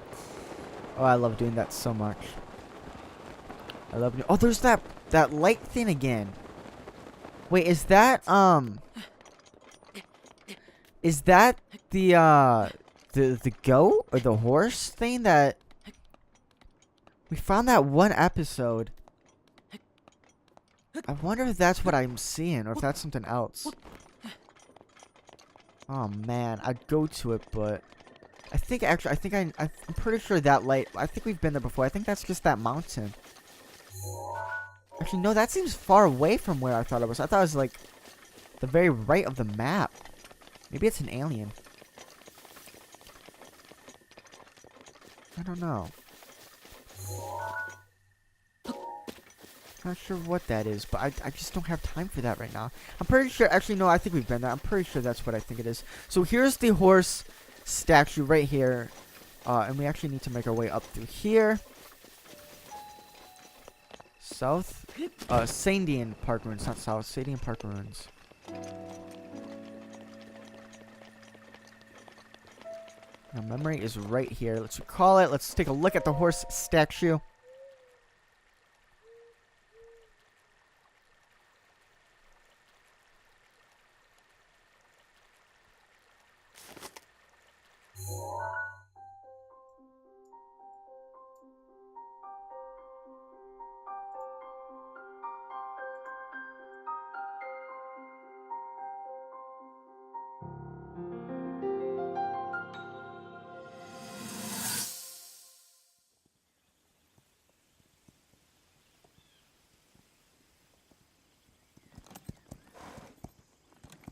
Oh, I love doing that so much. I love. Oh, there's that light thing again. Wait, is that Is that the goat or the horse thing that we found that one episode? I wonder if that's what I'm seeing or if that's something else. Oh man, I'd go to it, but I think actually I'm pretty sure that light. I think we've been there before. I think that's just that mountain. Actually, no, that seems far away from where I thought it was. I thought it was like the very right of the map. Maybe it's an alien. I don't know. Not sure what that is, but I just don't have time for that right now. I'm pretty sure, actually no, I think we've been there. I'm pretty sure that's what I think it is. So here's the horse statue right here. And we actually need to make our way up through here. South? Sandian Park Ruins, not south. Sandian Park Ruins. Now memory is right here. Let's recall it. Let's take a look at the horse statue.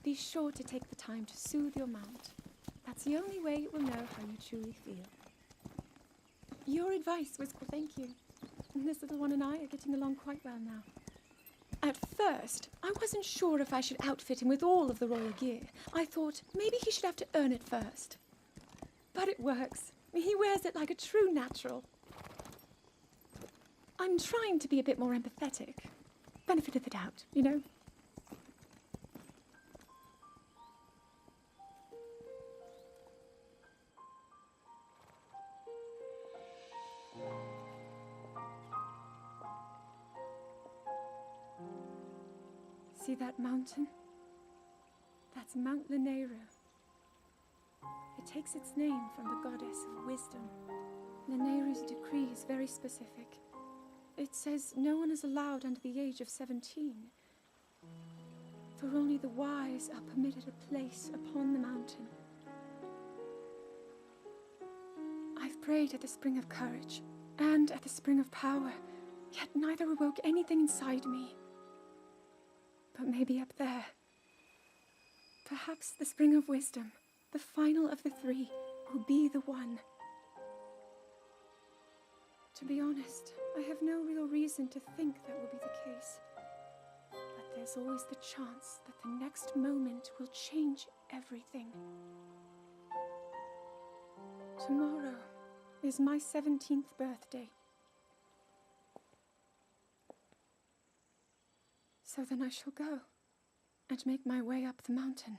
Be sure to take the time to soothe your mount. That's the only way it will know how you truly feel. Your advice was... Well, thank you. This little one and I are getting along quite well now. At first, I wasn't sure if I should outfit him with all of the royal gear. I thought maybe he should have to earn it first. But it works. He wears it like a true natural. I'm trying to be a bit more empathetic. Benefit of the doubt, you know? See that mountain? That's Mount Lanayru. It takes its name from the goddess of wisdom. Lanayru's decree is very specific. It says no one is allowed under the age of 17. For only the wise are permitted a place upon the mountain. have prayed at the Spring of Courage and at the Spring of Power, yet neither awoke anything inside me. But maybe up there. Perhaps the Spring of Wisdom, the final of the three, will be the one. To be honest, I have no real reason to think that will be the case. But there's always the chance that the next moment will change everything. Tomorrow is my 17th birthday. So then I shall go and make my way up the mountain.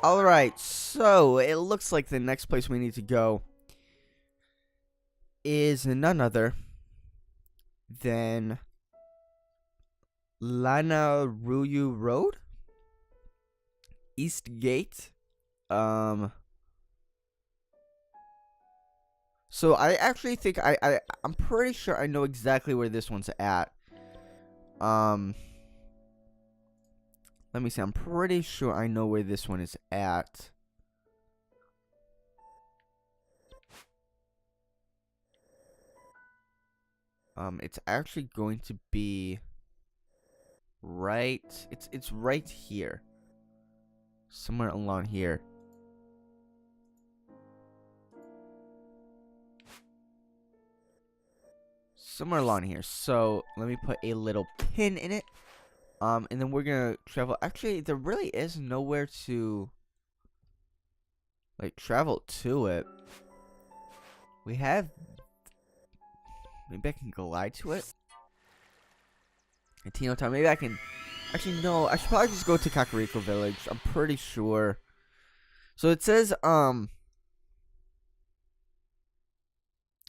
Alright, so it looks like the next place we need to go is none other than Lanaruyu Road? East Gate? So I actually think I'm pretty sure I know exactly where this one's at. Let me see. I'm pretty sure I know where this one is at. It's actually going to be right. It's right here. Somewhere along here. Somewhere along here. So let me put a little pin in it. And then we're gonna travel. Actually, there really is nowhere to like travel to it. We have. Maybe I can glide to it. And Tino Town. Maybe I can. Actually, no. I should probably just go to Kakariko Village. I'm pretty sure. So it says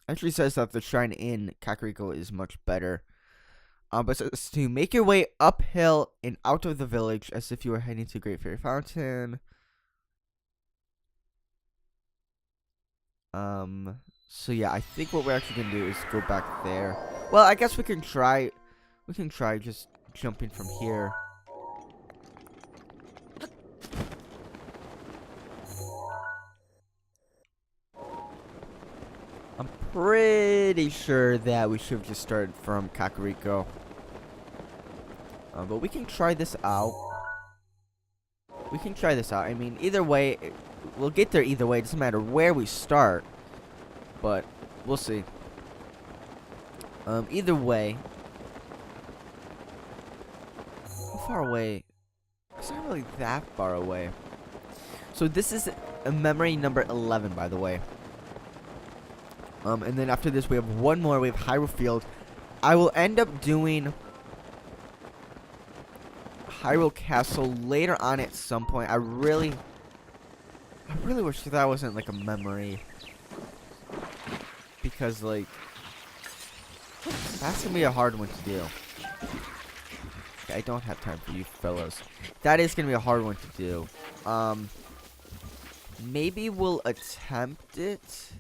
actually says that the shrine in Kakariko is much better. But it says to make your way uphill and out of the village as if you were heading to Great Fairy Fountain. So yeah, I think what we're actually gonna do is go back there. Well, I guess we can try. We can try just jumping from here. I'm pretty sure that we should have just started from Kakariko. But we can try this out. We can try this out. I mean, either way, we'll get there either way. It doesn't matter where we start. But we'll see. Either way. How far away? It's not really that far away. So this is a memory number 11, by the way. And then after this, we have one more. We have Hyrule Field. I will end up doing Hyrule Castle later on at some point. I really wish that wasn't like a memory. Because, like, that's gonna be a hard one to do. Okay, I don't have time for you fellows. That is gonna be a hard one to do. Maybe we'll attempt it.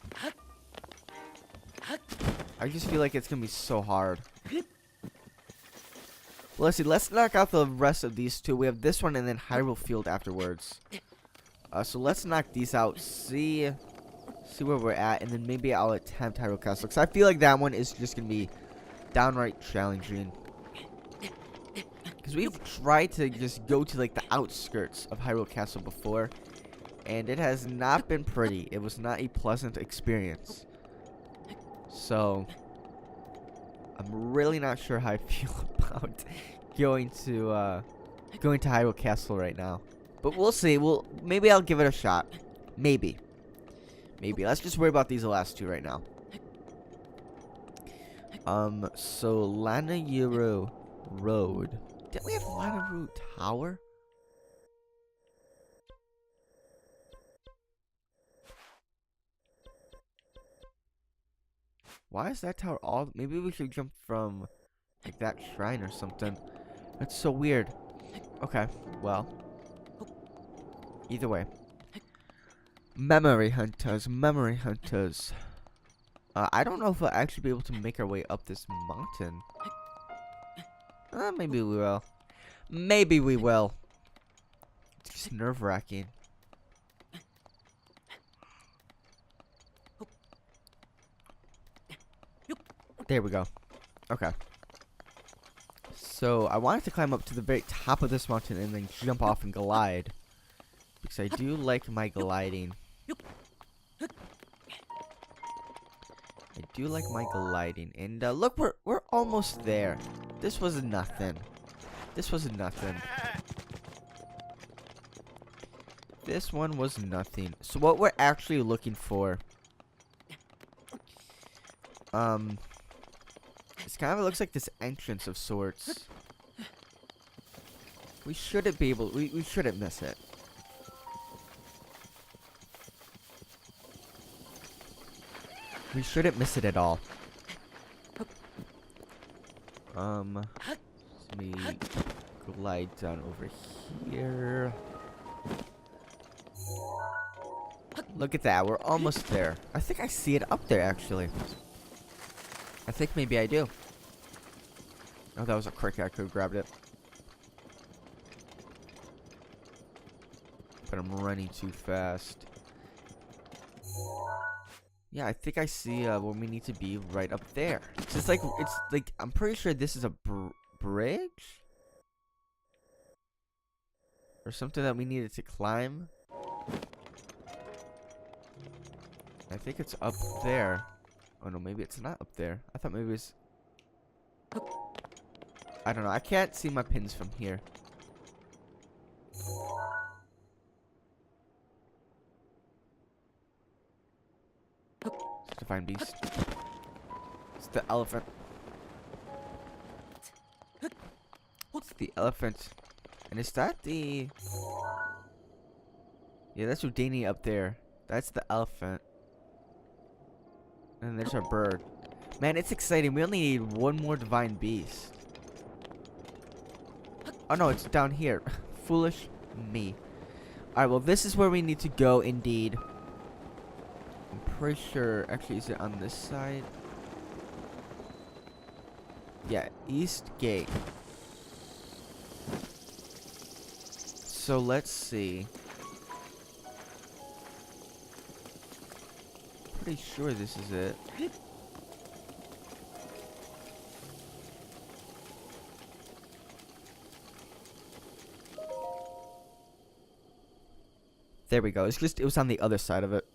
I just feel like it's gonna be so hard. Well, let's see. Let's knock out the rest of these two. We have this one and then Hyrule Field afterwards. So let's knock these out. See where we're at, and then maybe I'll attempt Hyrule Castle. Because I feel like that one is just gonna be downright challenging. Because we've tried to just go to like the outskirts of Hyrule Castle before, and it has not been pretty. It was not a pleasant experience. So I'm really not sure how I feel about going to Hyrule Castle right now. But we'll see. Maybe I'll give it a shot. Maybe. Let's just worry about these last two right now. So Lanaruyu Road. Didn't we have Lanaruyu Tower? Why is that tower all? Maybe we should jump from like that shrine or something. That's so weird. Okay, well. Either way. Memory hunters, memory hunters. I don't know if we'll actually be able to make our way up this mountain. Maybe we will. Maybe we will. It's just nerve-wracking. There we go. Okay. So, I wanted to climb up to the very top of this mountain and then jump off and glide. Because I do like my gliding. I do like my gliding. And look, we're almost there. This was nothing. This was nothing. This one was nothing. So what we're actually looking for, it's kind of looks like this entrance of sorts. We shouldn't be able. We shouldn't miss it. We shouldn't miss it at all. Let me glide down over here. Look at that, we're almost there. I think I see it up there, actually. I think maybe I do. Oh, that was a cricket, I could have grabbed it. But I'm running too fast. Yeah, I think I see where we need to be right up there. It's like, I'm pretty sure this is a bridge? Or something that we needed to climb. I think it's up there. Oh no, maybe it's not up there. I thought maybe it was... I don't know, I can't see my pins from here. Divine beast. It's the elephant. What's the elephant? And is that the... Yeah, that's Houdini up there. That's the elephant. And there's our bird. Man, it's exciting. We only need one more divine beast. Oh no, it's down here. Foolish me. Alright, well this is where we need to go indeed. I'm pretty sure, actually, is it on this side? Yeah, East Gate. So let's see. Pretty sure this is it. There we go. It's just, it was on the other side of it.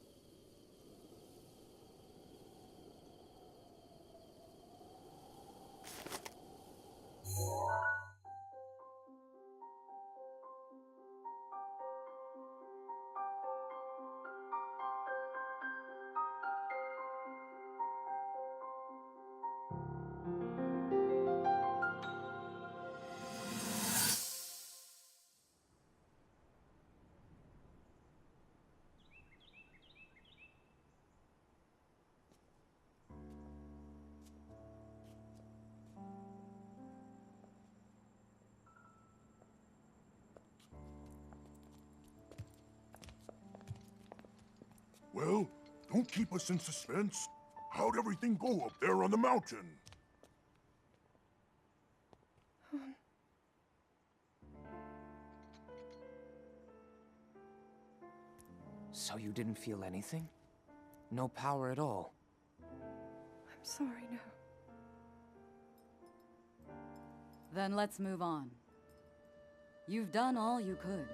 Well, don't keep us in suspense. How'd everything go up there on the mountain? So you didn't feel anything? No power at all? I'm sorry, no. Then let's move on. You've done all you could.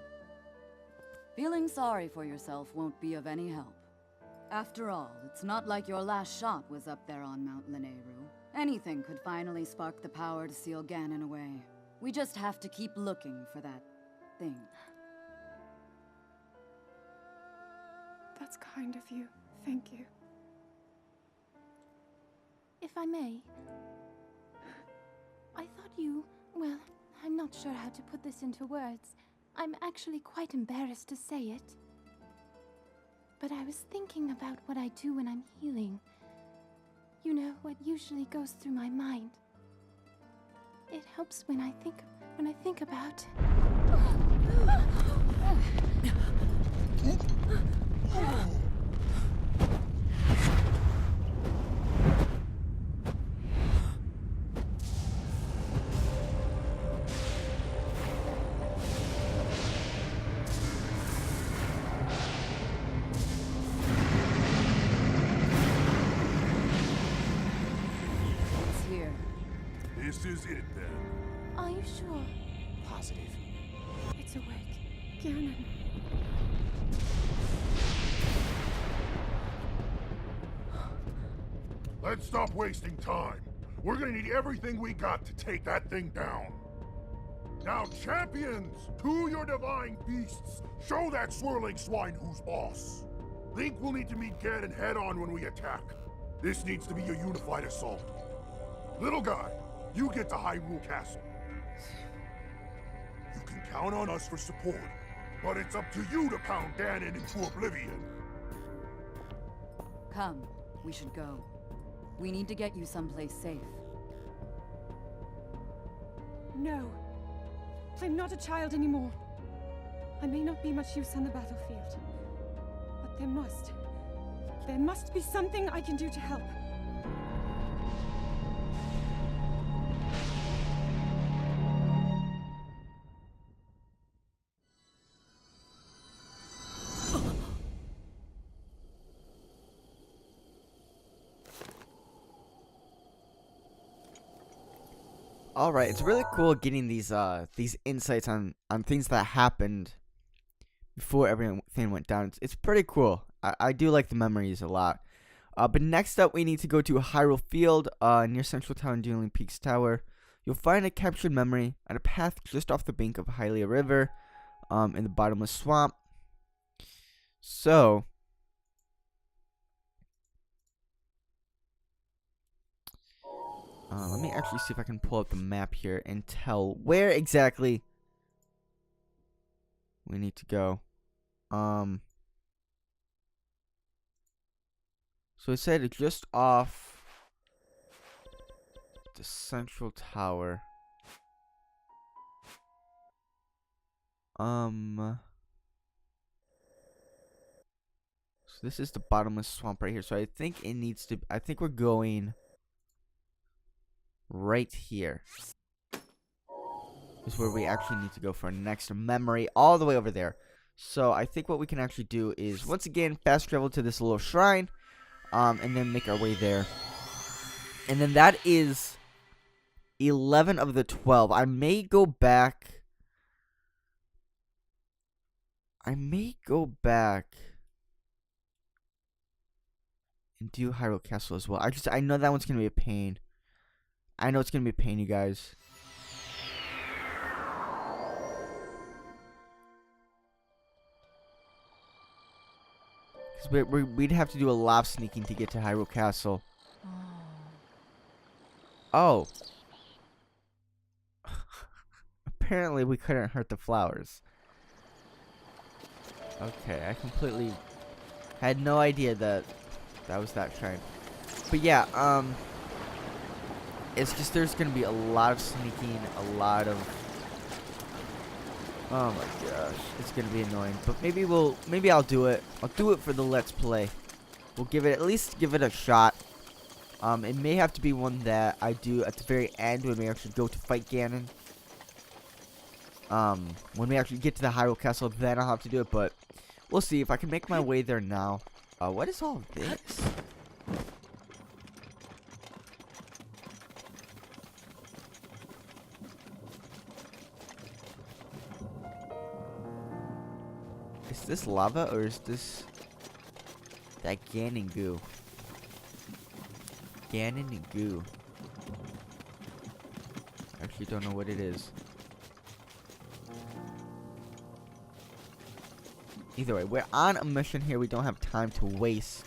Feeling sorry for yourself won't be of any help. After all, it's not like your last shot was up there on Mount Lanayru. Anything could finally spark the power to seal Ganon away. We just have to keep looking for that thing. That's kind of you. Thank you. If I may, I thought you... Well, I'm not sure how to put this into words. I'm actually quite embarrassed to say it. But I was thinking about what I do when I'm healing. You know, what usually goes through my mind. It helps when I think about... It's here. This is it then. Are you sure? Positive. It's awake. Ganon. Let's stop wasting time. We're gonna need everything we got to take that thing down. Now, champions, to your divine beasts, show that swirling swine who's boss. Link will need to meet Ganon head-on when we attack. This needs to be a unified assault. Little guy, you get to Hyrule Castle. You can count on us for support, but it's up to you to pound Ganon into oblivion. Come, we should go. We need to get you someplace safe. No. I'm not a child anymore. I may not be much use on the battlefield. But there must be something I can do to help. All right, it's really cool getting these insights on things that happened before everything went down. It's pretty cool. I do like the memories a lot. But next up, we need to go to Hyrule Field near Central Town, Dueling Peaks Tower. You'll find a captured memory on a path just off the bank of Hylia River in the bottomless swamp. So, let me actually see if I can pull up the map here and tell where exactly we need to go. So it said it's just off the Central Tower. So this is the bottomless swamp right here. So I think it needs to. I think we're going right here. Is where we actually need to go for our next memory, all the way over there. So I think what we can actually do is once again fast travel to this little shrine, and then make our way there. And then that is 11 of the 12. I may go back. And do Hyrule Castle as well. I know that one's gonna be a pain. I know it's gonna be a pain, you guys. Because we'd have to do a lot of sneaking to get to Hyrule Castle. Oh. Apparently we couldn't hurt the flowers. Okay, I completely had no idea that was that shrine. But yeah, it's just there's gonna be a lot of sneaking, a lot of. Oh my gosh, it's gonna be annoying. But maybe I'll do it. I'll do it for the Let's Play. We'll at least give it a shot. It may have to be one that I do at the very end when we actually go to fight Ganon. When we actually get to the Hyrule Castle, then I'll have to do it. But we'll see if I can make my way there now. What is all this? Is this lava or is this that Ganon goo? Ganon goo. Actually don't know what it is. Either way, we're on a mission here. We don't have time to waste.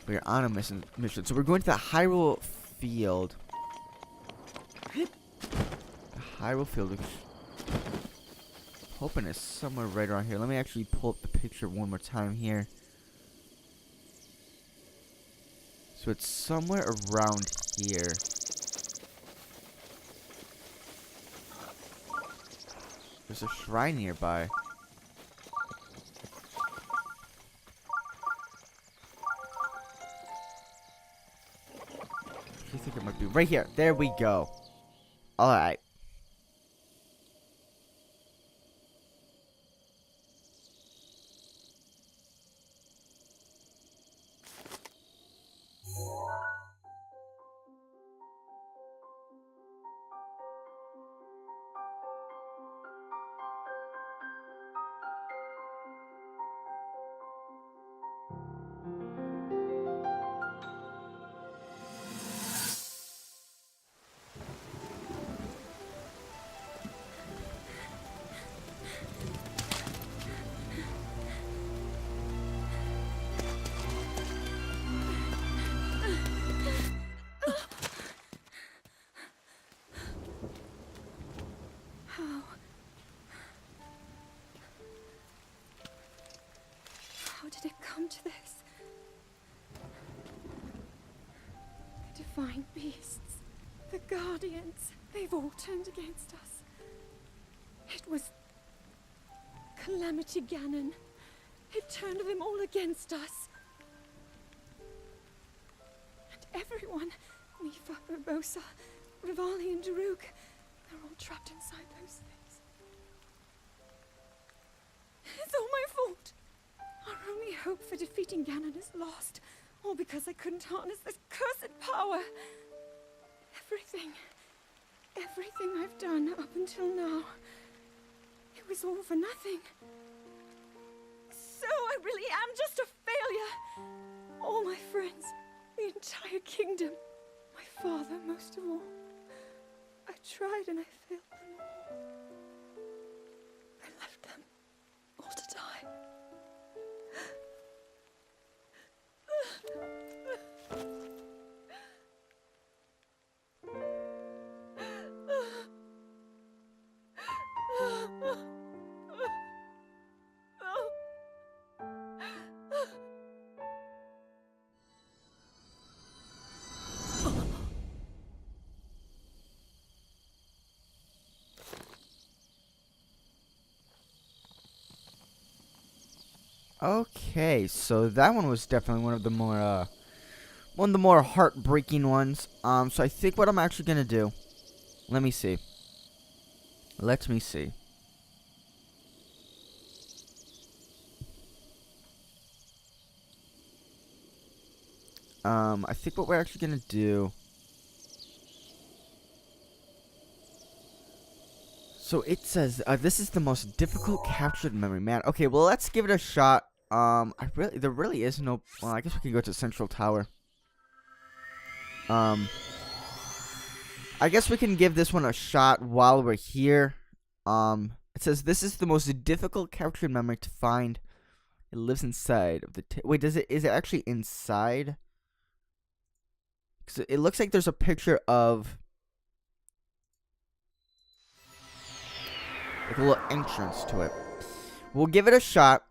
We're on a mission. So we're going to the Hyrule Field. The Hyrule Field, which hoping it's somewhere right around here. Let me actually pull up the picture one more time here. So it's somewhere around here. There's a shrine nearby. I think it might be right here. There we go. Alright. How did it come to this? The divine beasts, the guardians, they've all turned against us. It was Calamity Ganon. It turned them all against us. And everyone, Mifa, Urbosa, Rivali and Daruk, they're all trapped inside those things. It's all my fault. Our only hope for defeating Ganon is lost, all because I couldn't harness this cursed power. Everything I've done up until now, it was all for nothing. So I really am just a failure. All my friends, the entire kingdom, my father most of all. I tried and I failed them all. I left them all to die. Okay, so that one was definitely one of the more heartbreaking ones. So I think what I'm actually gonna do, let me see. Let me see. I think what we're actually gonna do. So it says this is the most difficult captured memory, man. Okay, well let's give it a shot. There really is no. Well, I guess we can go to Central Tower. I guess we can give this one a shot while we're here. It says this is the most difficult captured memory to find. It lives inside of the. Wait, is it actually inside? Because it looks like there's a picture of like a little entrance to it. We'll give it a shot.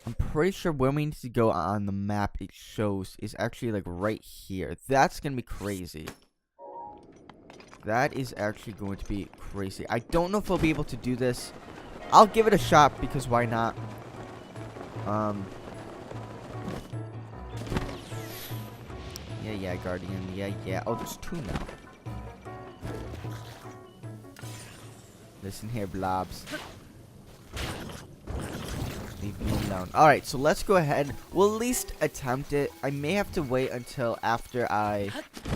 I'm pretty sure where we need to go on the map it shows is actually like right here. That's gonna be crazy. That is actually going to be crazy. I don't know if we'll be able to do this. I'll give it a shot because why not? Yeah, Guardian. Yeah. Oh, there's two now. Listen here, blobs. Leave me alone. Alright, so let's go ahead. We'll at least attempt it. I may have to wait until after like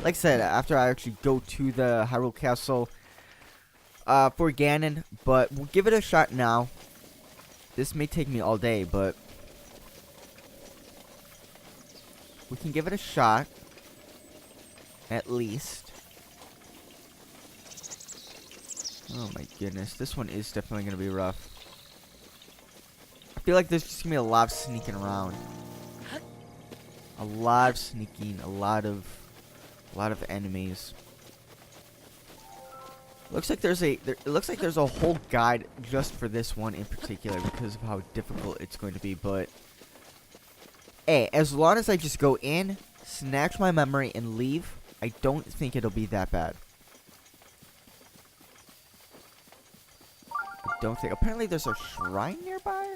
I said, after I actually go to the Hyrule Castle for Ganon. But we'll give it a shot now. This may take me all day, but we can give it a shot. At least. Oh my goodness. This one is definitely going to be rough. I feel like there's just gonna be a lot of sneaking around. A lot of sneaking, a lot of enemies. Looks like it looks like there's a whole guide just for this one in particular because of how difficult it's going to be, but hey, as long as I just go in, snatch my memory and leave, I don't think it'll be that bad. don't think. Apparently there's a shrine nearby?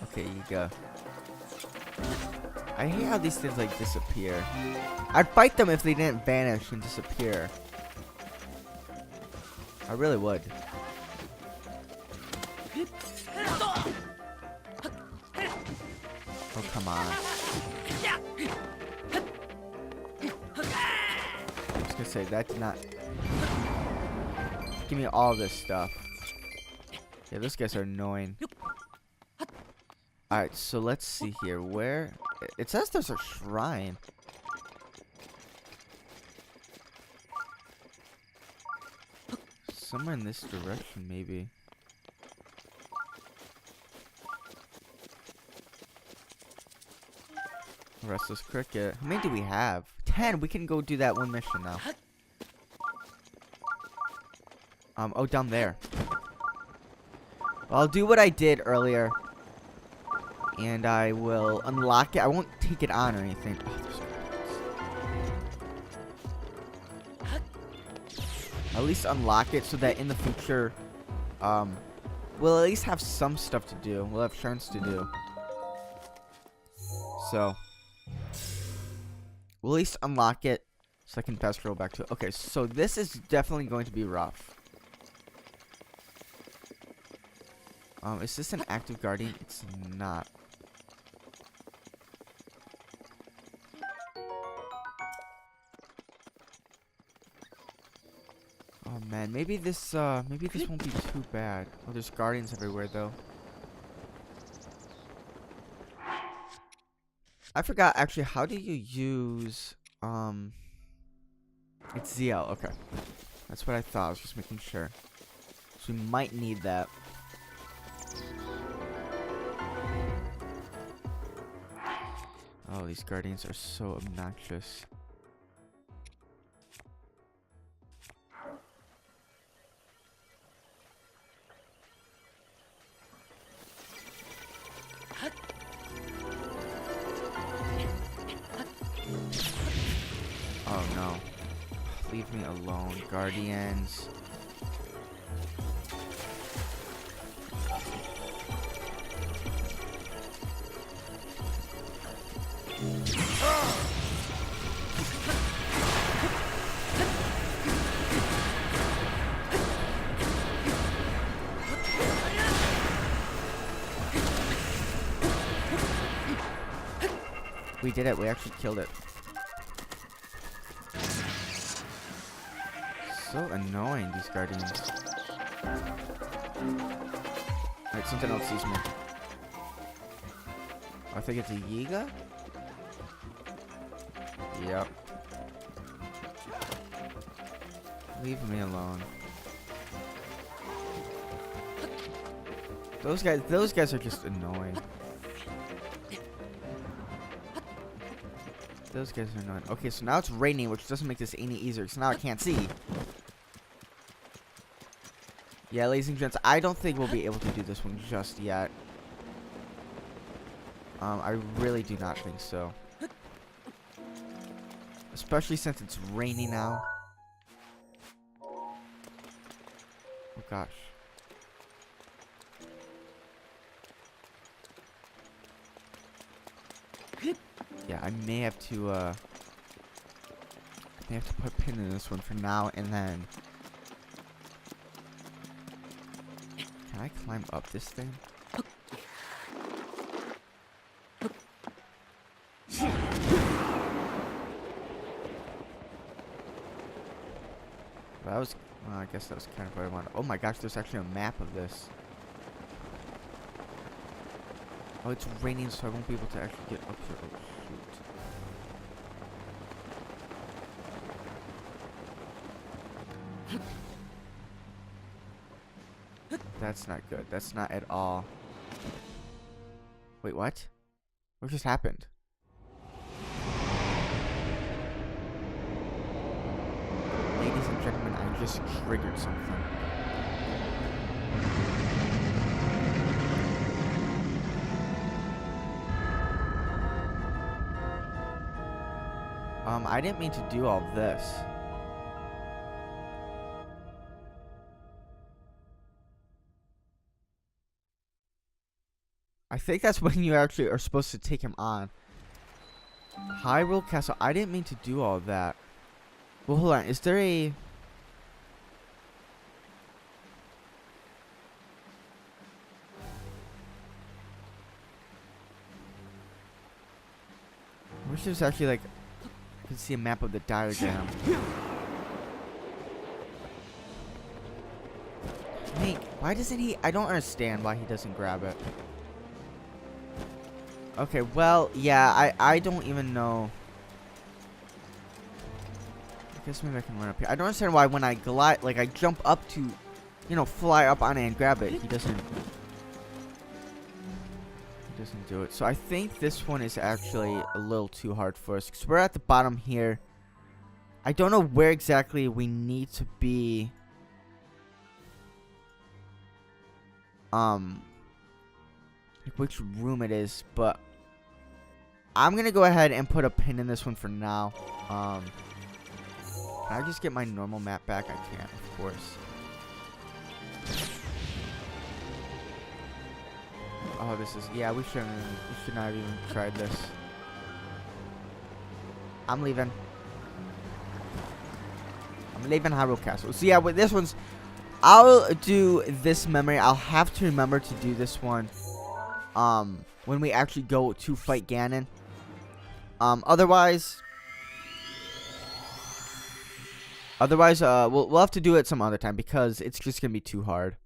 Okay, you go. I hate how these things like disappear. I'd fight them if they didn't vanish and disappear. I really would. Oh, come on. I was gonna say, that did not... Give me all this stuff. Yeah, those guys are annoying. Alright, so let's see here. Where... It says there's a shrine. Somewhere in this direction, maybe. Restless Cricket. How many do we have? 10! We can go do that one mission now. Oh, down there. I'll do what I did earlier. And I will unlock it. I won't take it on or anything. Oh, there's at least unlock it so that in the future, we'll at least have some stuff to do. We'll have shrines to do. So, we'll at least unlock it so I can fast roll back to it. Okay, so this is definitely going to be rough. Is this an active guardian? It's not. Oh man, maybe this won't be too bad. Oh, there's guardians everywhere though. I forgot actually, how do you use it's ZL, okay. That's what I thought, I was just making sure. So we might need that. Oh, these guardians are so obnoxious. Oh no. Leave me alone, guardians. We did it, we actually killed it. So annoying, these guardians. Alright, something else sees me. I think it's a Yiga? Yep. Leave me alone. Those guys are just annoying. Those guys are annoying. Okay, so now it's raining, which doesn't make this any easier, because now I can't see. Yeah, ladies and gents, I don't think we'll be able to do this one just yet. I really do not think so. Especially since it's raining now. Oh gosh. Yeah, I may have to put a pin in this one for now, and then can I climb up this thing? That was, well, I guess that was kind of what I wanted. Oh my gosh, there's actually a map of this. Oh, it's raining, so I won't be able to actually get up here. Oh, shoot. That's not good. That's not at all. Wait, what? What just happened? Ladies and gentlemen, I just triggered something. I didn't mean to do all this. I think that's when you actually are supposed to take him on. Hyrule Castle. I didn't mean to do all that. Well, hold on. Is there a... I wish there's actually like... I could see a map of the diagram. Hank, why doesn't he... I don't understand why he doesn't grab it. Okay, well, yeah, I don't even know. I guess maybe I can run up here. I don't understand why when I glide, like I jump up to, you know, fly up on it and grab it, he doesn't do it. So I think this one is actually a little too hard for us because we're at the bottom here. I don't know where exactly we need to be. Like which room it is, but I'm gonna go ahead and put a pin in this one for now. Can I just get my normal map back? I can't, of course. Oh, this is... Yeah, we should not have even tried this. I'm leaving. I'm leaving Hyrule Castle. So yeah, with this one's... I'll do this memory. I'll have to remember to do this one. When we actually go to fight Ganon. Otherwise, we'll have to do it some other time because it's just gonna be too hard.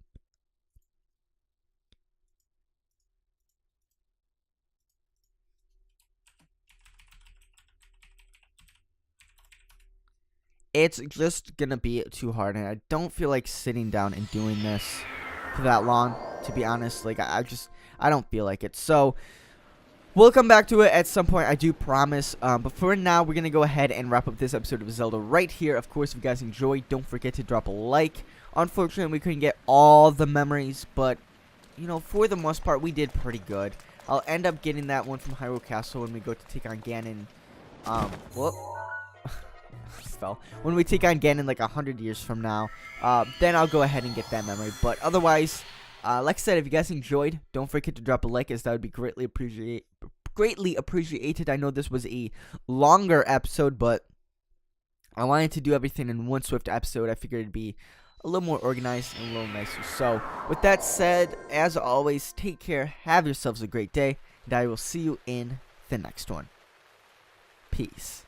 It's just gonna be too hard, and I don't feel like sitting down and doing this for that long, to be honest. Like, I don't feel like it. So, we'll come back to it at some point, I do promise. But for now, we're gonna go ahead and wrap up this episode of Zelda right here. Of course, if you guys enjoyed, don't forget to drop a like. Unfortunately, we couldn't get all the memories, but, you know, for the most part, we did pretty good. I'll end up getting that one from Hyrule Castle when we go to take on Ganon. Whoop. Fell. When we take on Ganon like 100 years from now, then I'll go ahead and get that memory. But otherwise, like I said, if you guys enjoyed, don't forget to drop a like, as that would be greatly appreciated. I know this was a longer episode, but I wanted to do everything in one swift episode. I figured it'd be a little more organized and a little nicer. So, with that said, as always, take care, have yourselves a great day, and I will see you in the next one. Peace.